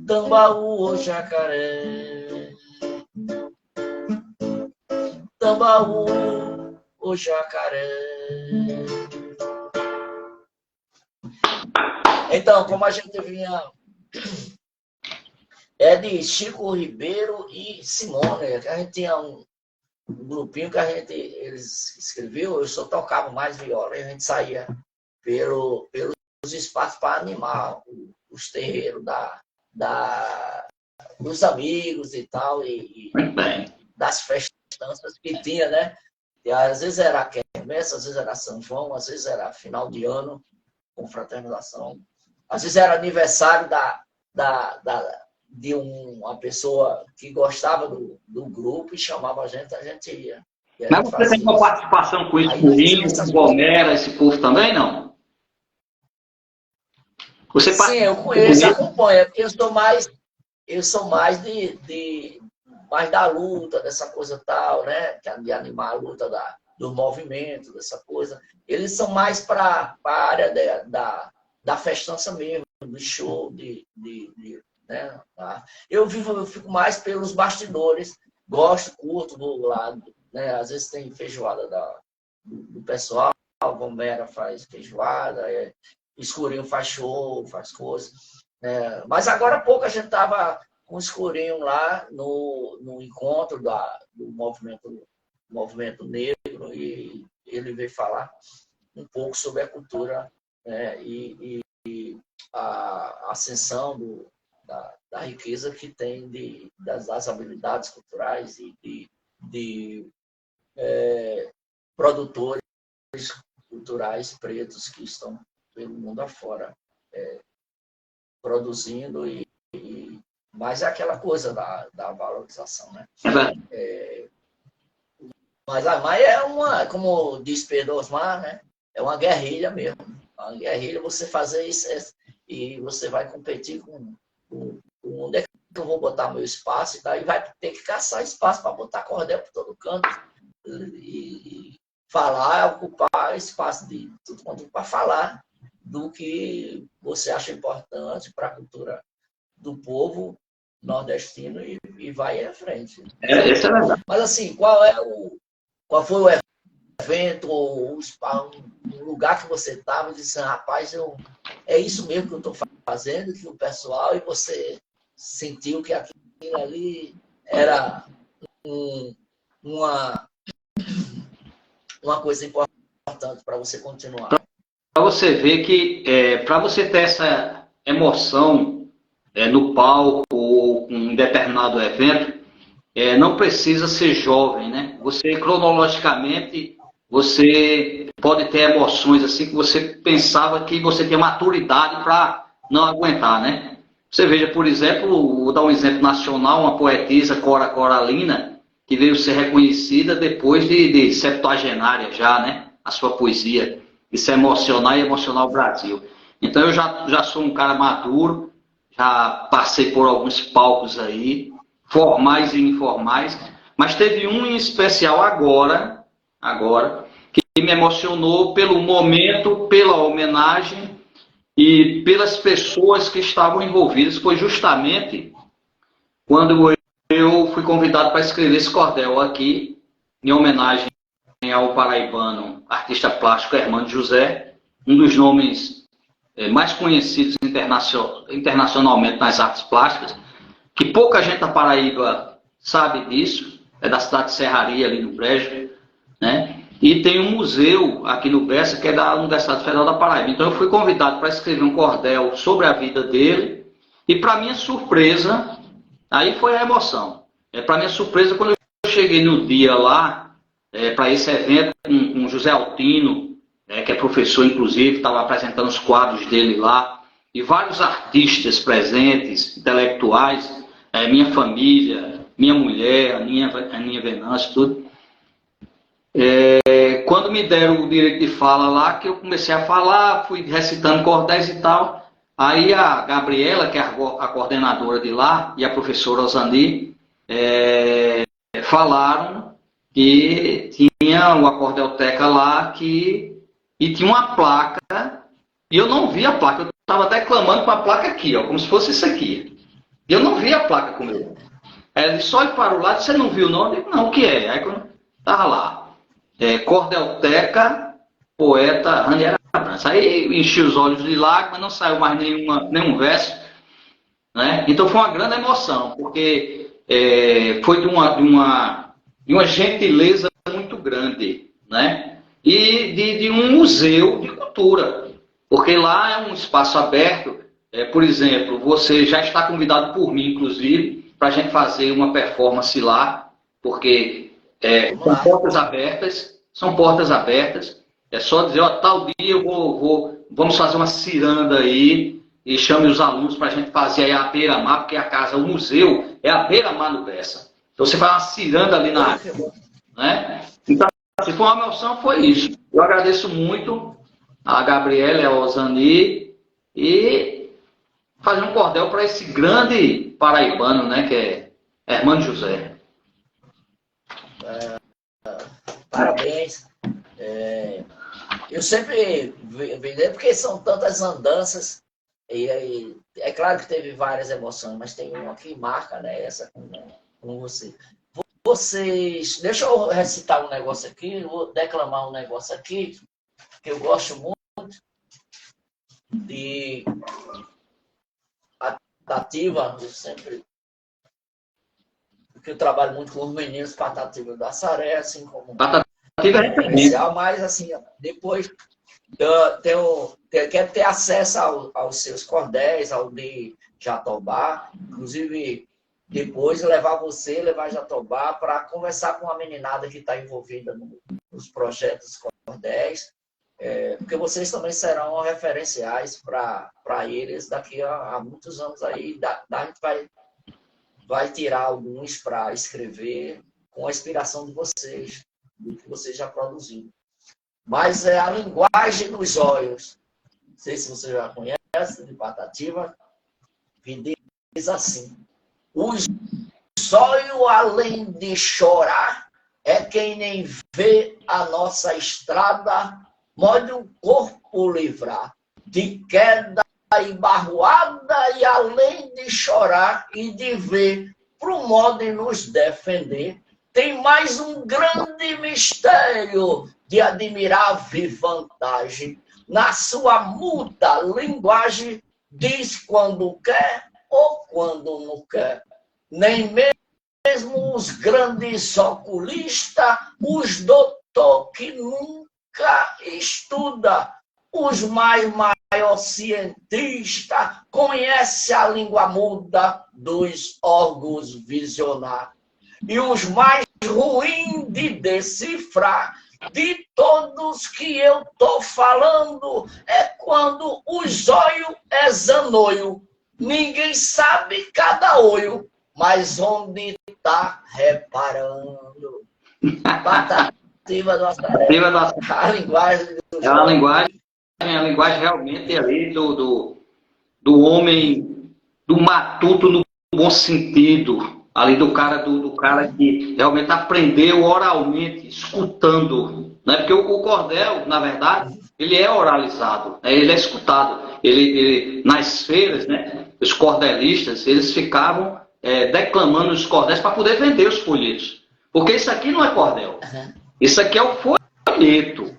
Tambaú, Jacaré. Tambaú, o Jacaré. Então, como a gente vinha, é de Chico Ribeiro e Simone, que a gente tinha um grupinho que eles escreviam, eu só tocava mais viola, e a gente saía pelos espaços para animar os terreiros dos amigos e tal, e das festanças que tinha, né? E às vezes era quermesse, às vezes era São João, às vezes era final de ano, confraternização. Às vezes era aniversário de uma pessoa que gostava do grupo e chamava a gente ia. Mas você tem uma participação com isso, com o Índio, com o Gomera, esse povo também, não? Você Sim, eu conheço, acompanho, porque eu sou mais mais da luta, dessa coisa tal, né? De animar a luta do movimento, dessa coisa. Eles são mais para a área da festança mesmo, do show, de né? Eu fico mais pelos bastidores, gosto, curto do lado, né? Às vezes tem feijoada do pessoal, Gomera faz feijoada, Escurinho faz show, faz coisas. Né? Mas agora há pouco a gente estava com o Escurinho lá no encontro do movimento negro, e ele veio falar um pouco sobre a cultura, né? E a ascensão da riqueza que tem das habilidades culturais e de produtores culturais pretos que estão pelo mundo afora produzindo, mas é aquela coisa da valorização, né? Mas é como diz Pedro Osmar, né? É uma guerrilha mesmo. Uma guerrilha, você fazer isso e você vai competir com onde é que eu vou botar meu espaço, e daí vai ter que caçar espaço para botar cordel por todo canto e falar, ocupar espaço de tudo quanto para falar do que você acha importante para a cultura do povo nordestino e vai à frente. Isso é verdade. Mas assim, qual foi o evento ou um lugar que você estava e disse, rapaz, é isso mesmo que eu estou fazendo, que o pessoal, e você sentiu que aquilo ali era uma coisa importante para você continuar? Para você ver que, para você ter essa emoção no palco ou com um determinado evento, não precisa ser jovem, né? Você, cronologicamente, você pode ter emoções assim que você pensava que você tinha maturidade para não aguentar, né? Você veja, por exemplo, vou dar um exemplo nacional, uma poetisa, Cora Coralina, que veio ser reconhecida depois de septuagenária já, né? A sua poesia. Isso é emocionar e emocionar o Brasil. Então eu já sou um cara maduro, já passei por alguns palcos aí, formais e informais, mas teve um em especial agora, que me emocionou pelo momento, pela homenagem e pelas pessoas que estavam envolvidas. Foi justamente quando eu fui convidado para escrever esse cordel aqui, em homenagem ao paraibano, artista plástico Hermano José, um dos nomes mais conhecidos internacionalmente nas artes plásticas, que pouca gente da Paraíba sabe disso, é da cidade de Serraria, ali no Brejo, né? E tem um museu aqui no Bessa, que é da Universidade Federal da Paraíba. Então eu fui convidado para escrever um cordel sobre a vida dele, e para minha surpresa, aí foi a emoção. Para minha surpresa, quando eu cheguei no dia lá, para esse evento, com José Altino, que é professor, inclusive, estava apresentando os quadros dele lá, e vários artistas presentes, intelectuais, minha família, minha mulher, a Aninha Venâncio, tudo. Quando me deram o direito de fala lá, que eu comecei a falar, fui recitando cordéis e tal, aí a Gabriela, que é a coordenadora de lá, e a professora Osani, falaram que tinha uma cordelteca lá e tinha uma placa, e eu não vi a placa, eu estava declamando com a placa aqui, ó, como se fosse isso aqui. E eu não vi a placa comigo. Ela disse, olha para o lado, você não viu não? Eu digo, não, o que é? Aí quando estava lá, cordelteca, poeta Ranieri Abrantes. Aí enchi os olhos de lágrimas, não saiu mais nenhum verso, né? Então foi uma grande emoção, porque foi de uma gentileza muito grande, né? E de um museu de cultura, porque lá é um espaço aberto. Por exemplo, você já está convidado por mim, inclusive, para a gente fazer uma performance lá, porque são portas abertas. É só dizer, ó, tal dia vamos fazer uma ciranda aí, e chame os alunos para a gente fazer aí a beira-mar, porque o museu é a beira-mar no Bessa. Então você faz uma ciranda ali na área, né? Então, se for uma emoção, foi isso. Eu agradeço muito a Gabriela e a Osani, e fazer um cordel para esse grande paraibano, né, que é Hermano José. Parabéns. Eu sempre vejo, porque são tantas andanças E aí, é claro que teve várias emoções, mas tem uma que marca, né? Essa com você. Vocês. Deixa eu recitar um negócio aqui, vou declamar um negócio aqui, que eu gosto muito de Patativa, eu sempre. Porque eu trabalho muito com os meninos Patativa da Saré, assim como. Patativa é inicial, mas assim, depois quero ter acesso aos seus cordéis, ao de Jatobá, inclusive depois levar Jatobá para conversar com a meninada que está envolvida nos projetos cordéis, porque vocês também serão referenciais para eles daqui a muitos anos aí, a gente vai tirar alguns para escrever com a inspiração de vocês, do que vocês já produziram. Mas é a linguagem dos olhos. Não sei se você já conhece, de Patativa, que diz assim: os olhos, além de chorar, é quem nem vê a nossa estrada, mole o corpo livrar de queda e barroada, e além de chorar e de ver pro modo de nos defender, tem mais um grande mistério de admirável vantagem. Na sua muda linguagem, diz quando quer ou quando não quer. Nem mesmo os grandes oculistas, os doutor que nunca estuda, os maiores cientistas, conhecem a língua muda dos órgãos visionários. E os mais ruins de decifrar, de todos que eu estou falando, é quando os olhos é zanoio. Ninguém sabe cada olho, mas onde está reparando. Patativa do Assaré. A linguagem dos é a linguagem realmente ali do homem, do matuto no bom sentido. Ali do cara que realmente aprendeu oralmente, escutando. Né? Porque o cordel, na verdade, ele é oralizado, né? Ele é escutado. Ele, nas feiras, né? Os cordelistas, eles ficavam declamando os cordéis para poder vender os folhetos. Porque isso aqui não é cordel. Isso aqui é o folheto.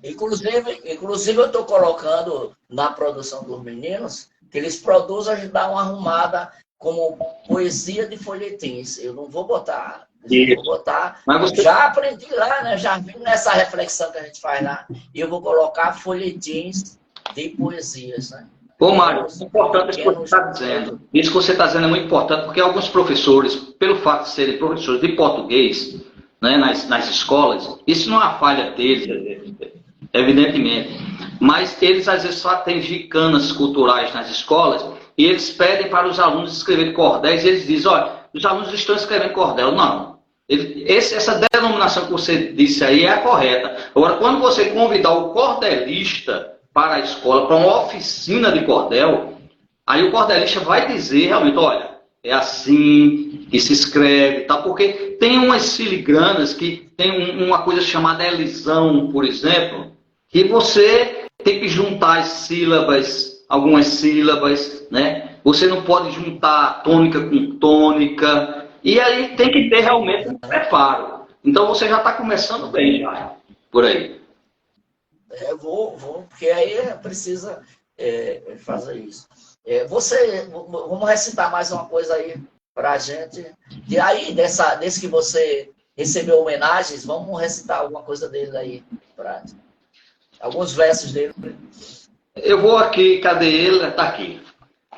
Inclusive eu estou colocando na produção dos meninos, que eles produzem, a gente dá uma arrumada como poesia de folhetins. Eu não vou botar. Vou botar. Já aprendi lá, né? Já vi nessa reflexão que a gente faz lá. E eu vou colocar folhetins de poesias, né? Ô, Mário, é importante isso que você está dizendo. Isso que você está dizendo é muito importante, porque alguns professores, pelo fato de serem professores de português, né, nas escolas, isso não é uma falha deles, evidentemente. Mas eles, às vezes, só têm gicanas culturais nas escolas e eles pedem para os alunos escreverem cordéis e eles dizem, olha, os alunos estão escrevendo cordel. Não. Essa denominação que você disse aí é a correta. Agora, quando você convidar o cordelista para a escola, para uma oficina de cordel, aí o cordelista vai dizer realmente, olha, é assim que se escreve, tá? Porque tem umas filigranas que tem uma coisa chamada elisão, por exemplo, que você tem que juntar as sílabas, algumas sílabas, né? Você não pode juntar tônica com tônica, e aí tem que ter realmente um preparo. Então você já está começando bem, já, por aí. Vou, porque aí precisa fazer isso. Vamos recitar mais uma coisa aí para a gente. E aí, desse que você recebeu homenagens, vamos recitar alguma coisa dele aí, alguns versos dele. Eu vou aqui, cadê ele? Está aqui.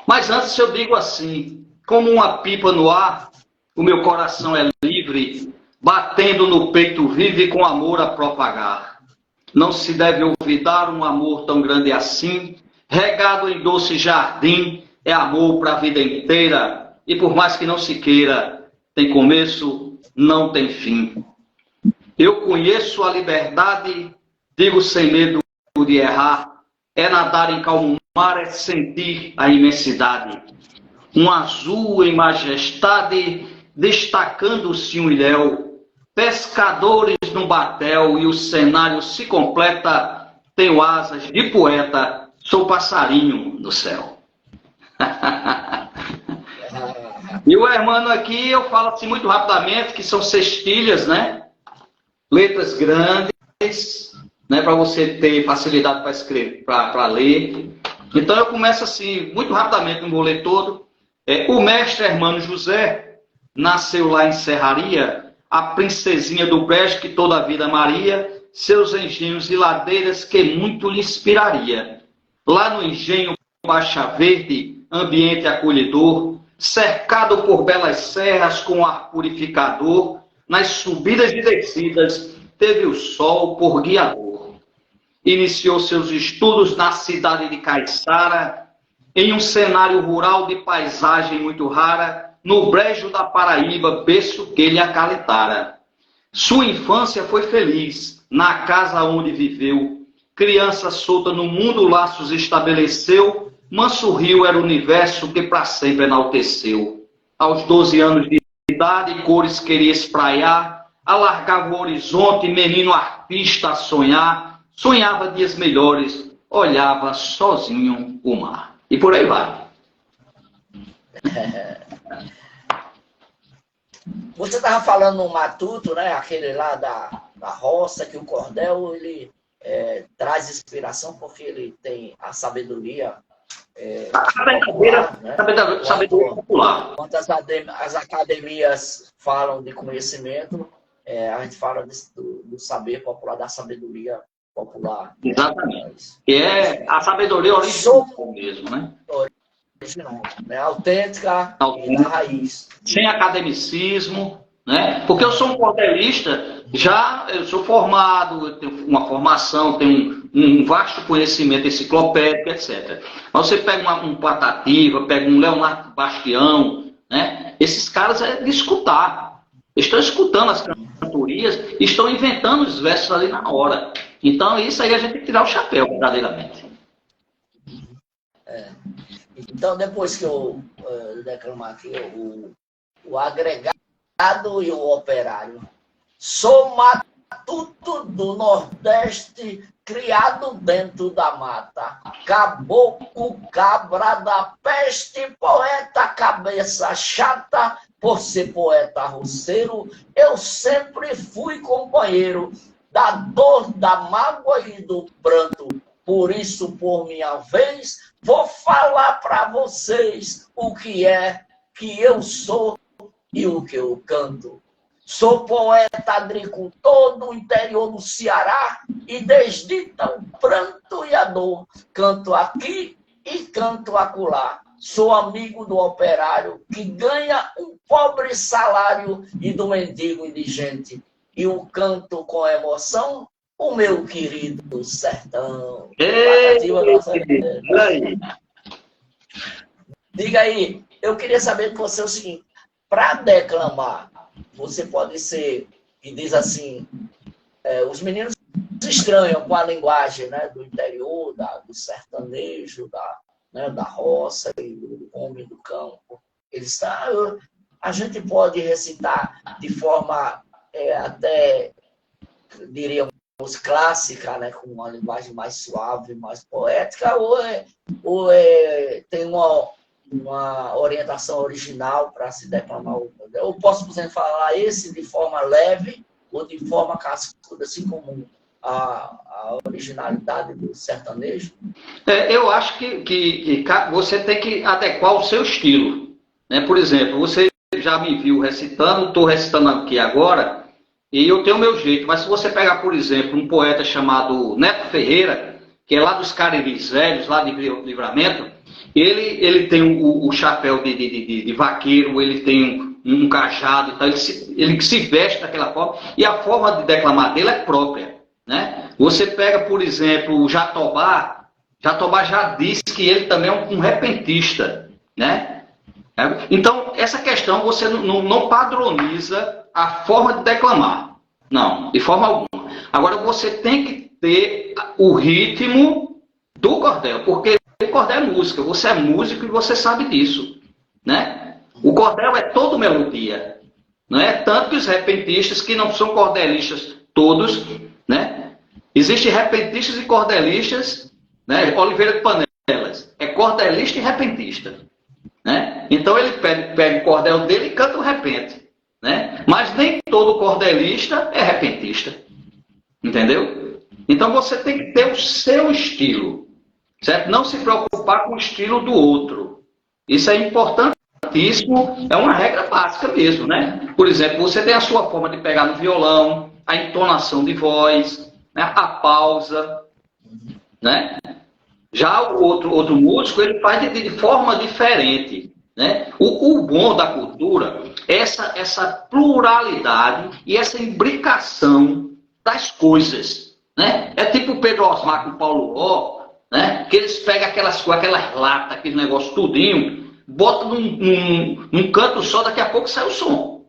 Mas antes eu digo assim, como uma pipa no ar, o meu coração é livre, batendo no peito vive com amor a propagar. Não se deve olvidar um amor tão grande assim, regado em doce jardim, é amor para a vida inteira, e por mais que não se queira, tem começo, não tem fim. Eu conheço a liberdade, digo sem medo de errar, é nadar em calmo mar, é sentir a imensidade. Um azul em majestade, destacando-se um ilhéu, pescadores num batel e o cenário se completa, tenho asas de poeta, sou passarinho no céu. E o hermano aqui, eu falo assim muito rapidamente, que são cestilhas, né? Letras grandes, né? Para você ter facilidade para escrever, para ler. Então eu começo assim, muito rapidamente, não vou ler todo. O mestre hermano José nasceu lá em Serraria, a princesinha do brejo que toda a vida Maria, seus engenhos e ladeiras que muito lhe inspiraria. Lá no engenho Baixa Verde, ambiente acolhedor, cercado por belas serras com ar purificador, nas subidas e descidas teve o sol por guiador. Iniciou seus estudos na cidade de Caiçara, em um cenário rural de paisagem muito rara, no brejo da Paraíba, berço que lhe acalentara. Sua infância foi feliz, na casa onde viveu, criança solta no mundo laços estabeleceu, manso rio era o universo que para sempre enalteceu. Aos 12 anos de idade, cores queria espraiar, alargava o horizonte, menino artista a sonhar, sonhava dias melhores, olhava sozinho o mar. E por aí vai. Você estava falando no Matuto, né? Aquele lá da roça, que o cordel ele traz inspiração porque ele tem a sabedoria popular, né? Sabedoria popular. Quando as academias falam de conhecimento, a gente fala do saber popular, da sabedoria popular. Exatamente. Que é a sabedoria original mesmo, né? Original, né? Autêntica e da raiz. Sem academicismo, né? Porque eu sou um cordelista, eu sou formado, eu tenho uma formação, tenho um vasto conhecimento enciclopédico, etc. Mas você pega um Patativa, pega um Leonardo Bastião, né? Esses caras é de escutar. Estão escutando as cantorias, estão inventando os versos ali na hora. Então, isso aí a gente tem que tirar o chapéu, verdadeiramente. Então, depois que eu declamar aqui o agregado e o operário. Sou matuto do Nordeste, criado dentro da mata. Caboclo, cabra da peste, poeta cabeça chata. Por ser poeta roceiro, eu sempre fui companheiro da dor, da mágoa e do pranto. Por isso, por minha vez, vou falar para vocês o que é que eu sou e o que eu canto. Sou poeta agricultor do interior do Ceará e desde então pranto e a dor. Canto aqui e canto acolá. Sou amigo do operário que ganha um pobre salário e do mendigo indigente. E o canto com emoção, o meu querido sertão. Diga aí, eu queria saber de você o seguinte, para declamar, você pode ser, e diz assim, os meninos se estranham com a linguagem, né, do interior, do sertanejo, da roça e do homem do campo. Eles a gente pode recitar de forma até, diríamos, clássica, né, com uma linguagem mais suave, mais poética, ou tem uma orientação original para se declamar. Eu posso, por exemplo, falar esse de forma leve ou de forma cascuda, assim como a originalidade do sertanejo? Eu acho que você tem que adequar o seu estilo, né? Por exemplo, você já me viu recitando, estou recitando aqui agora, e eu tenho o meu jeito, mas se você pegar, por exemplo, um poeta chamado Neto Ferreira, que é lá dos Cariris Velhos, lá de Livramento, ele tem o chapéu de vaqueiro, ele tem um cajado, então ele se veste daquela forma, e a forma de declamar dele é própria, né? Você pega, por exemplo, o Jatobá já disse que ele também é um repentista, né? Então, essa questão você não padroniza a forma de declamar, não, de forma alguma. Agora, você tem que ter o ritmo do cordel, porque o cordel é música, você é músico e você sabe disso, né? O cordel é todo melodia, não é? Tanto que os repentistas, que não são cordelistas todos, né? Existem repentistas e cordelistas, né? Oliveira de Panelas é cordelista e repentista. Né? Então ele pega o cordel dele e canta o repente. Né? Mas nem todo cordelista é repentista. Entendeu? Então você tem que ter o seu estilo. Certo? Não se preocupar com o estilo do outro. Isso é importantíssimo, é uma regra básica mesmo, né? Por exemplo, você tem a sua forma de pegar no violão, a entonação de voz, né? A pausa, né? Já o outro músico, ele faz de forma diferente, né? O bom da cultura é essa pluralidade e essa imbricação das coisas, né? É tipo o Pedro Osmar com o Paulo Ó, né? Que eles pegam aquelas latas, aquele negócio tudinho, botam num canto só, daqui a pouco sai o som.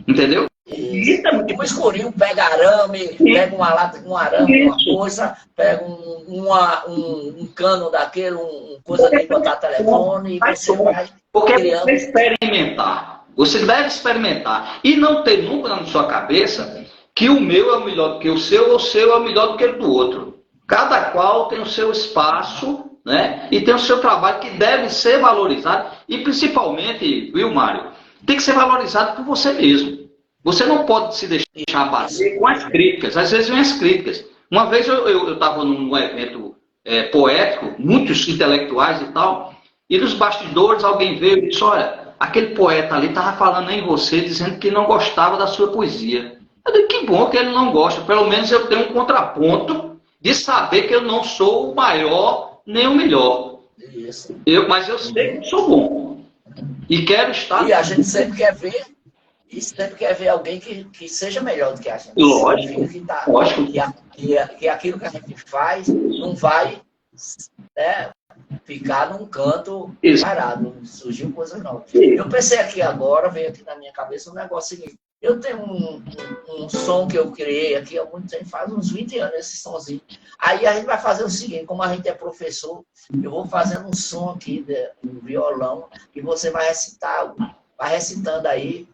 Entendeu? Isso é muito... Um escurinho pega arame, pega uma lata com arame, uma coisa, pega um cano daquele, coisa de botar telefone, e você vai... Porque é você experimentar. Você deve experimentar. E não ter nunca na sua cabeça que o meu é o melhor do que o seu, ou o seu é o melhor do que o do outro. Cada qual tem o seu espaço, né? E tem o seu trabalho que deve ser valorizado. E principalmente, viu, Mário? Tem que ser valorizado por você mesmo. Você não pode se deixar bater com as críticas. Às vezes vem as críticas. Uma vez eu estava num evento poético, muitos intelectuais e tal, e nos bastidores alguém veio e disse, olha, aquele poeta ali estava falando em você, dizendo que não gostava da sua poesia. Eu digo, que bom que ele não gosta. Pelo menos eu tenho um contraponto de saber que eu não sou o maior nem o melhor. Isso. Mas eu sei que eu sou bom. E quero estar... E a gente sempre quer ver... E sempre quer ver alguém que seja melhor do que a gente. Lógico, lógico. Que aquilo que a gente faz não vai, né, ficar num canto parado. Surgiu coisa não. Eu pensei aqui agora, veio aqui na minha cabeça um negócio seguinte. Eu tenho um som que eu criei aqui há muito tempo, faz uns 20 anos esse somzinho. Aí a gente vai fazer o seguinte, como a gente é professor, eu vou fazendo um som aqui no violão e você vai recitando aí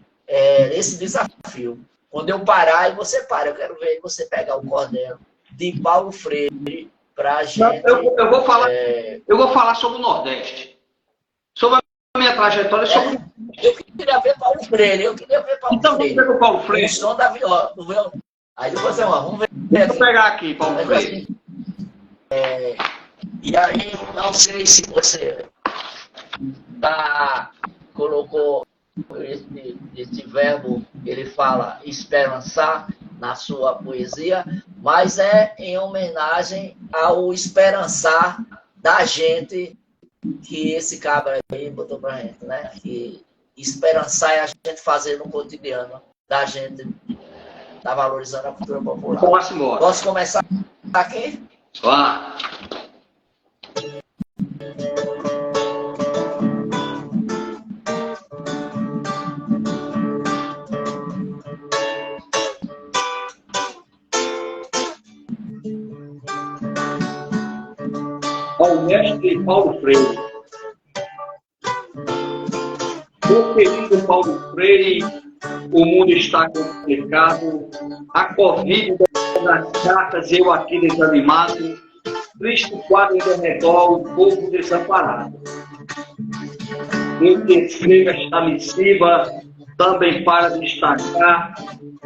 esse desafio. Quando eu parar, e você para, eu quero ver você pegar o cordel de Paulo Freire pra gente. Eu vou falar sobre o Nordeste. Sobre a minha trajetória sobre... Eu queria ver Paulo Freire, Então vamos ver com o Paulo Freire. O som da viola, do violão. Aí depois vamos ver. Vou pegar aqui, Paulo Freire. E aí, não sei se você colocou esse verbo, ele fala esperançar na sua poesia, mas é em homenagem ao esperançar da gente que esse cabra aí botou pra gente, né? Que esperançar é a gente fazer no cotidiano da gente, tá valorizando a cultura popular. Posso começar aqui? Vá. Ao mestre Paulo Freire. Meu querido Paulo Freire, o mundo está complicado, a Covid das cartas, eu aqui desanimado, triste quadro em redor, o povo desamparado. Eu terceiro esta missiva também para destacar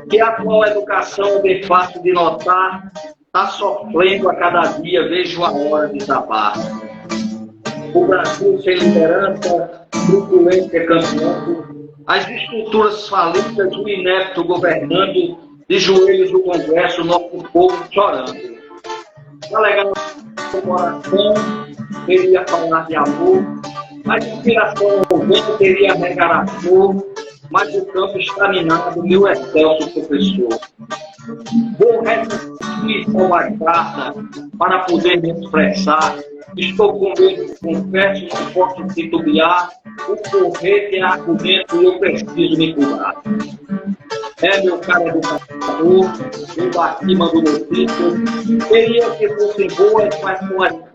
que a atual educação, de fácil de notar, está sofrendo a cada dia, vejo a hora de desabar. O Brasil sem liderança, truculência campeando, as estruturas falidas, o inepto governando, de joelhos no Congresso, nosso povo chorando. Tá legal o coração, queria falar de amor, a inspiração no vento queria regar a flor, mas o campo está minado, meu excelso professor. Vou resistir com a carta para poder me expressar. Estou com medo, confesso, não posso titubear. O porrete é argumento e eu preciso me curar. É, meu caro educador, eu acima do notício. Queria que fossem boas, mas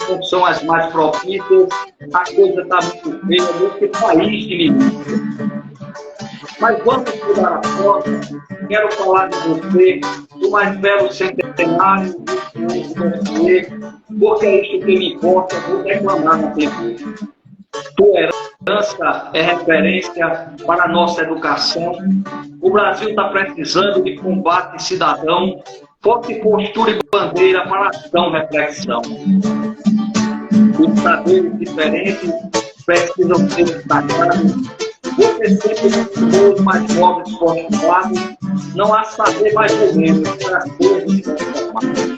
não são as mais propícias. A coisa está muito feia nesse país de ministro. Mas vamos mudar a foto. Quero falar de você, do mais belo centenário do você, porque é isso que me importa, vou reclamar na TV. Tua herança é referência para a nossa educação. O Brasil está precisando de combate cidadão, forte postura e bandeira para ação e reflexão. Os saberes diferentes precisam ser destacados. Você sempre é os mais jovens postulados. Não há saber mais morrer para as coisas transformadas.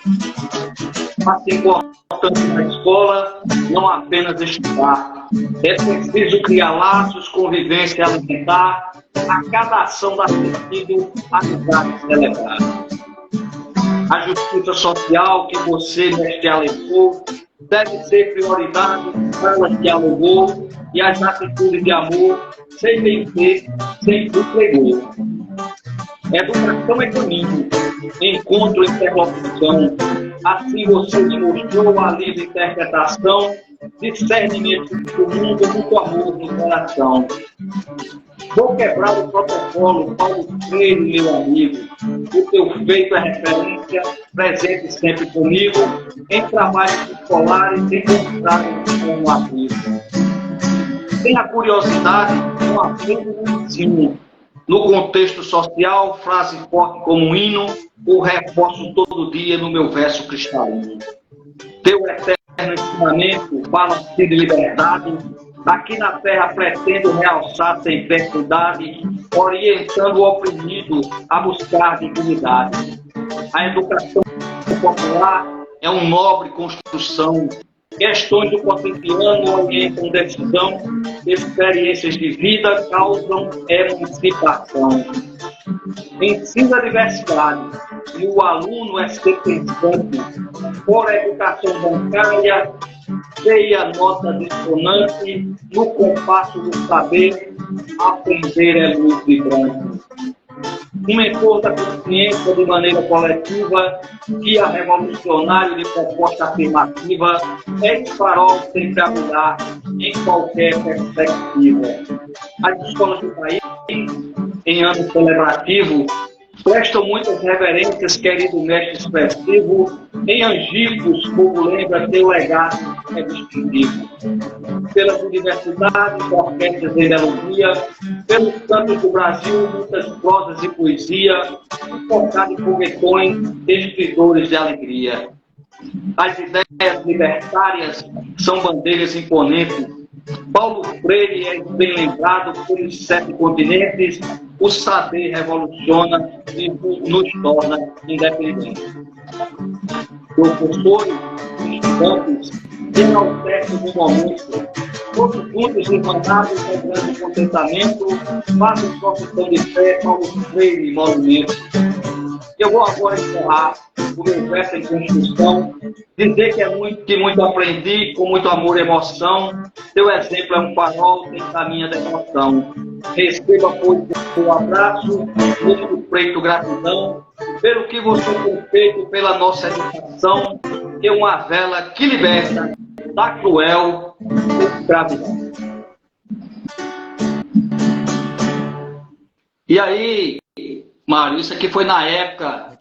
Mas importante na escola não apenas estudar. É preciso criar laços, convivência alimentar, a cada ação dá sentido, amizade celebrar. A justiça social que você, mestre, alegou, deve ser prioridade para que alugou, e as atitudes de amor, sem vencer, sempre pregou. Educação é caminho, encontro e interlocução. Assim você me mostrou a livre interpretação, discernimento do mundo, muito amor no coração. Vou quebrar o protocolo, Paulo Freire, meu amigo. O teu feito é referência, presente sempre comigo, em trabalhos escolares, encontrados com um amigo. Tenha curiosidade, não aprendo no ensino. No contexto social, frase forte como um hino, o reforço todo dia no meu verso cristalino. Teu eterno ensinamento fala-se de liberdade. Aqui na terra pretendo realçar sem verdade, orientando o oprimido a buscar dignidade. A educação popular é uma nobre construção. Questões do cotidiano orientam decisão, experiências de vida causam emancipação. Ensina a diversidade e o aluno é ser pensante. Por educação bancária, veia nota dissonante, no compasso do saber, aprender é luz vibrante. Um mentor da consciência de maneira coletiva, guia revolucionário de proposta afirmativa, é farol sempre a mudar em qualquer perspectiva. As escolas do país, em ano celebrativo, prestam muitas reverências, querido mestre expressivo. Em Angicos, povo lembra teu legado é distintivo. Pelas universidades, orquestras em melodia, pelos cantos do Brasil, muitas prosas e poesia, focado em foguetões, escritores de alegria. As ideias libertárias são bandeiras imponentes. Paulo Freire é bem lembrado pelos 7 continentes. O saber revoluciona e nos torna independentes. Professores, estudantes, enaltecem no momento, todos juntos irmanados com grande contentamento, fazem profissão de fé, Paulo Freire e movimento. Eu vou agora encerrar o meu verso em construção, dizer que muito aprendi, com muito amor e emoção. Teu exemplo é um farol que encaminha da emoção. Receba, pois, o abraço, muito preto gratidão, pelo que você tem feito pela nossa educação, que é uma vela que liberta da cruel escravidão. E aí, Mário, isso aqui foi na época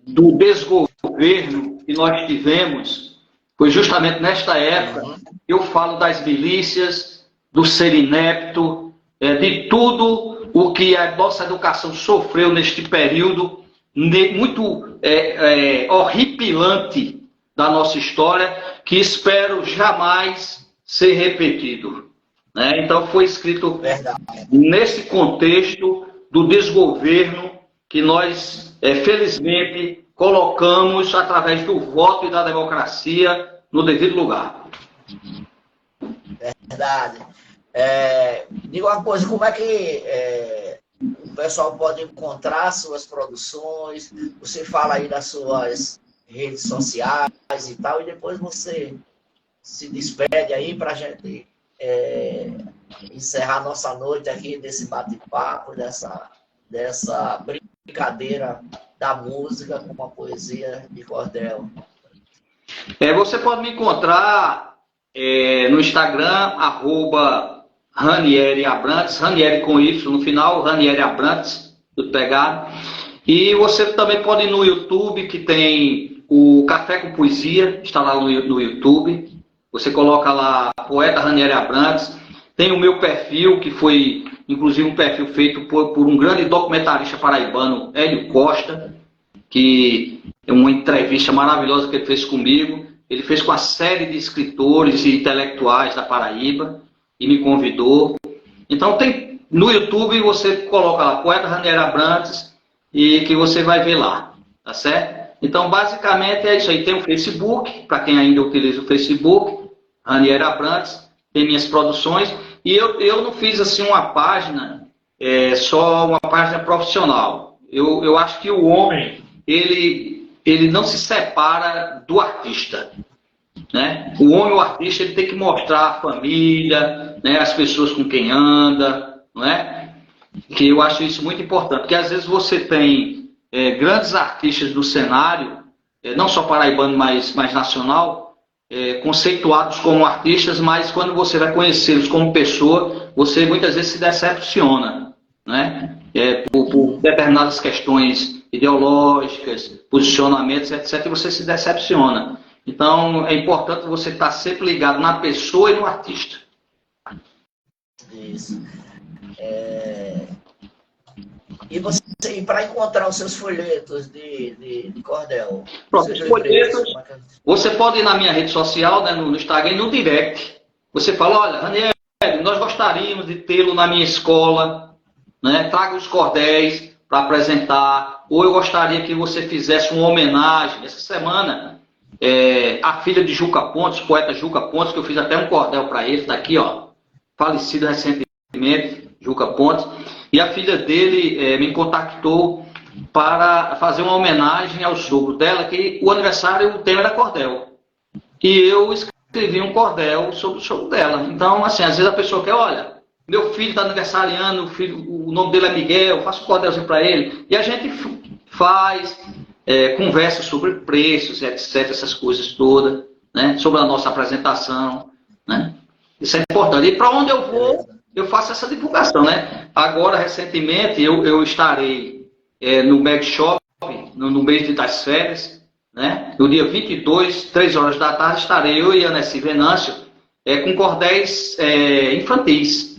do desgoverno que nós tivemos, foi justamente nesta época que eu falo das milícias, do ser inepto, de tudo o que a nossa educação sofreu neste período muito horripilante da nossa história, que espero jamais ser repetido. Né? Então foi escrito nesse contexto do desgoverno que nós, felizmente, colocamos através do voto e da democracia no devido lugar. Verdade. Diga uma coisa, como é que o pessoal pode encontrar suas produções? Você fala aí das suas redes sociais e tal, e depois você se despede aí para a gente encerrar nossa noite aqui desse bate-papo, dessa brincadeira da música com uma poesia de cordel. Você pode me encontrar no Instagram, Ranieri Abrantes, Ranieri com Y no final, Ranieri Abrantes, tudo pegado. E você também pode ir no YouTube, que tem o Café com Poesia, está lá no YouTube. Você coloca lá Poeta Ranieri Abrantes. Tem o meu perfil, que foi inclusive um perfil feito por um grande documentarista paraibano, Hélio Costa, que é uma entrevista maravilhosa que ele fez comigo. Ele fez com a série de escritores e intelectuais da Paraíba e me convidou. Então tem no YouTube, você coloca lá Poeta Ranieri Abrantes e que você vai ver lá, tá certo? Então basicamente é isso aí. Tem o Facebook, para quem ainda utiliza o Facebook, Ranieri Abrantes, tem minhas produções. E eu não fiz assim uma página, só uma página profissional. Eu acho que o homem, ele não se separa do artista. Né? O homem, o artista, ele tem que mostrar a família, né? As pessoas com quem anda, não é? Que eu acho isso muito importante, porque às vezes você tem grandes artistas do cenário, não só paraibano, mas nacional, conceituados como artistas, mas quando você vai conhecê-los como pessoa, você muitas vezes se decepciona, né? Por determinadas questões ideológicas, posicionamentos, etc., e você se decepciona. Então, é importante você estar sempre ligado na pessoa e no artista. Isso. E para encontrar os seus folhetos de cordel? Pronto, os folhetos, você pode ir na minha rede social, né, no Instagram, no direct. Você fala, olha, Ranieri, nós gostaríamos de tê-lo na minha escola, né? Traga os cordéis para apresentar, ou eu gostaria que você fizesse uma homenagem. Essa semana, a filha de Juca Pontes, poeta Juca Pontes, que eu fiz até um cordel para ele, está aqui, ó, falecido recentemente, Juca Pontes, e a filha dele me contactou para fazer uma homenagem ao sogro dela, que o aniversário, o tema era cordel. E eu escrevi um cordel sobre o sogro dela. Então, assim, às vezes a pessoa quer, olha, meu filho está aniversariando, o nome dele é Miguel, faço um cordelzinho para ele. E a gente faz, conversa sobre preços, etc., essas coisas todas, né? Sobre a nossa apresentação, né? Isso é importante. E para onde eu vou, eu faço essa divulgação, né? Agora, recentemente, eu estarei no Mag Shop, no mês das férias, né? No dia 22, 3 horas da tarde, estarei eu e Aneci Venâncio com cordéis infantis.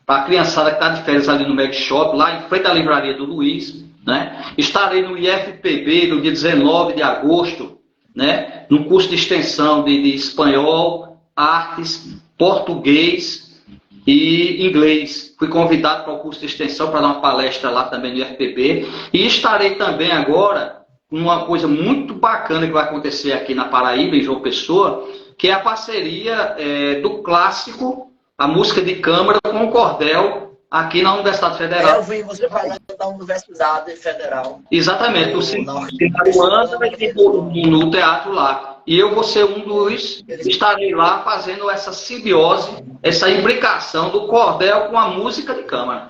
Para a criançada que está de férias ali no Mag Shop, lá em frente à livraria do Luiz, né? Estarei no IFPB no dia 19 de agosto, né? No curso de extensão de espanhol, artes, português e inglês. Fui convidado para o curso de extensão para dar uma palestra lá também no IFPB. E estarei também agora com uma coisa muito bacana que vai acontecer aqui na Paraíba, em João Pessoa, que é a parceria do clássico, a música de câmara com o cordel aqui na Universidade Federal. Eu vi você falando da Universidade Federal. Exatamente, no teatro lá. E eu vou ser um dos... Estarei lá fazendo essa simbiose, essa imbricação do cordel com a música de câmara.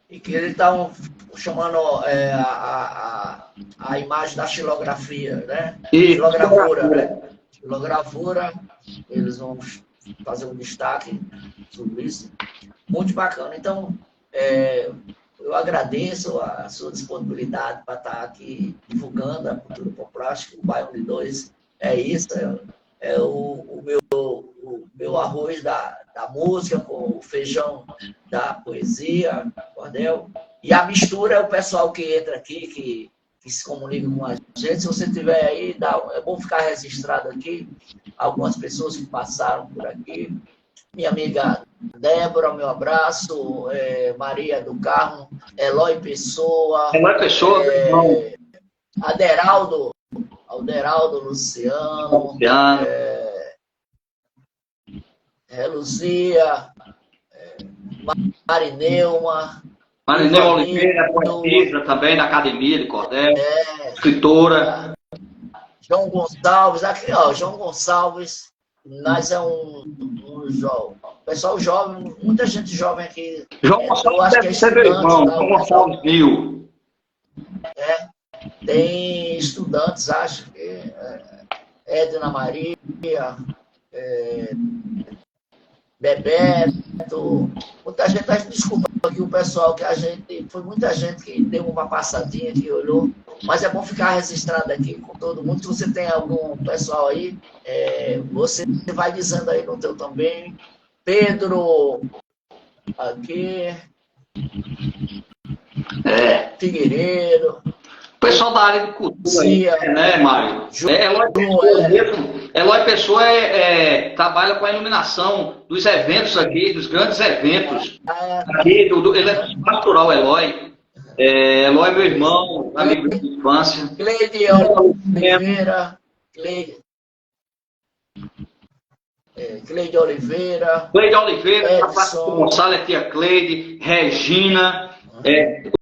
E que eles estão chamando a imagem da xilografia, né? Xilogravura, né? Xilogravura, eles vão fazer um destaque sobre isso. Muito bacana. Então, eu agradeço a sua disponibilidade para estar aqui divulgando a cultura popular. Acho que o Baião de Dois é isso, o meu arroz da música com o feijão da poesia, cordel. E a mistura é o pessoal que entra aqui, que se comunica com a gente. Se você tiver aí, é bom ficar registrado aqui. Algumas pessoas que passaram por aqui. Minha amiga Débora, meu abraço. Maria do Carmo, Eloy Pessoa. Alderaldo Luciano. Luzia. Marineuma. Marineuma Oliveira, poetisa também da Academia de Cordel. Escritora. João Gonçalves, aqui, ó, João Gonçalves. Nós é um jovem. Pessoal jovem, muita gente jovem aqui. João Gonçalves deve ser meu irmão, João Gonçalves Mil. Tem estudantes, acho que Edna Maria, Bebeto, muita gente, desculpa aqui o pessoal que a gente, foi muita gente que deu uma passadinha, que olhou, mas é bom ficar registrado aqui com todo mundo. Se você tem algum pessoal aí, você vai dizendo aí no teu também. Pedro, aqui, Figueiredo. O pessoal da área de cultura, Cia, aí, né, Mário? Eloy Pessoa trabalha com a iluminação dos eventos aqui, dos grandes eventos. Aqui, ele é pastoral, Eloy. Eloy é meu irmão, amigo de infância. Cleide Oliveira. Cleide Oliveira. Cleide Oliveira, Edson Gonçalves, tia Cleide, Regina.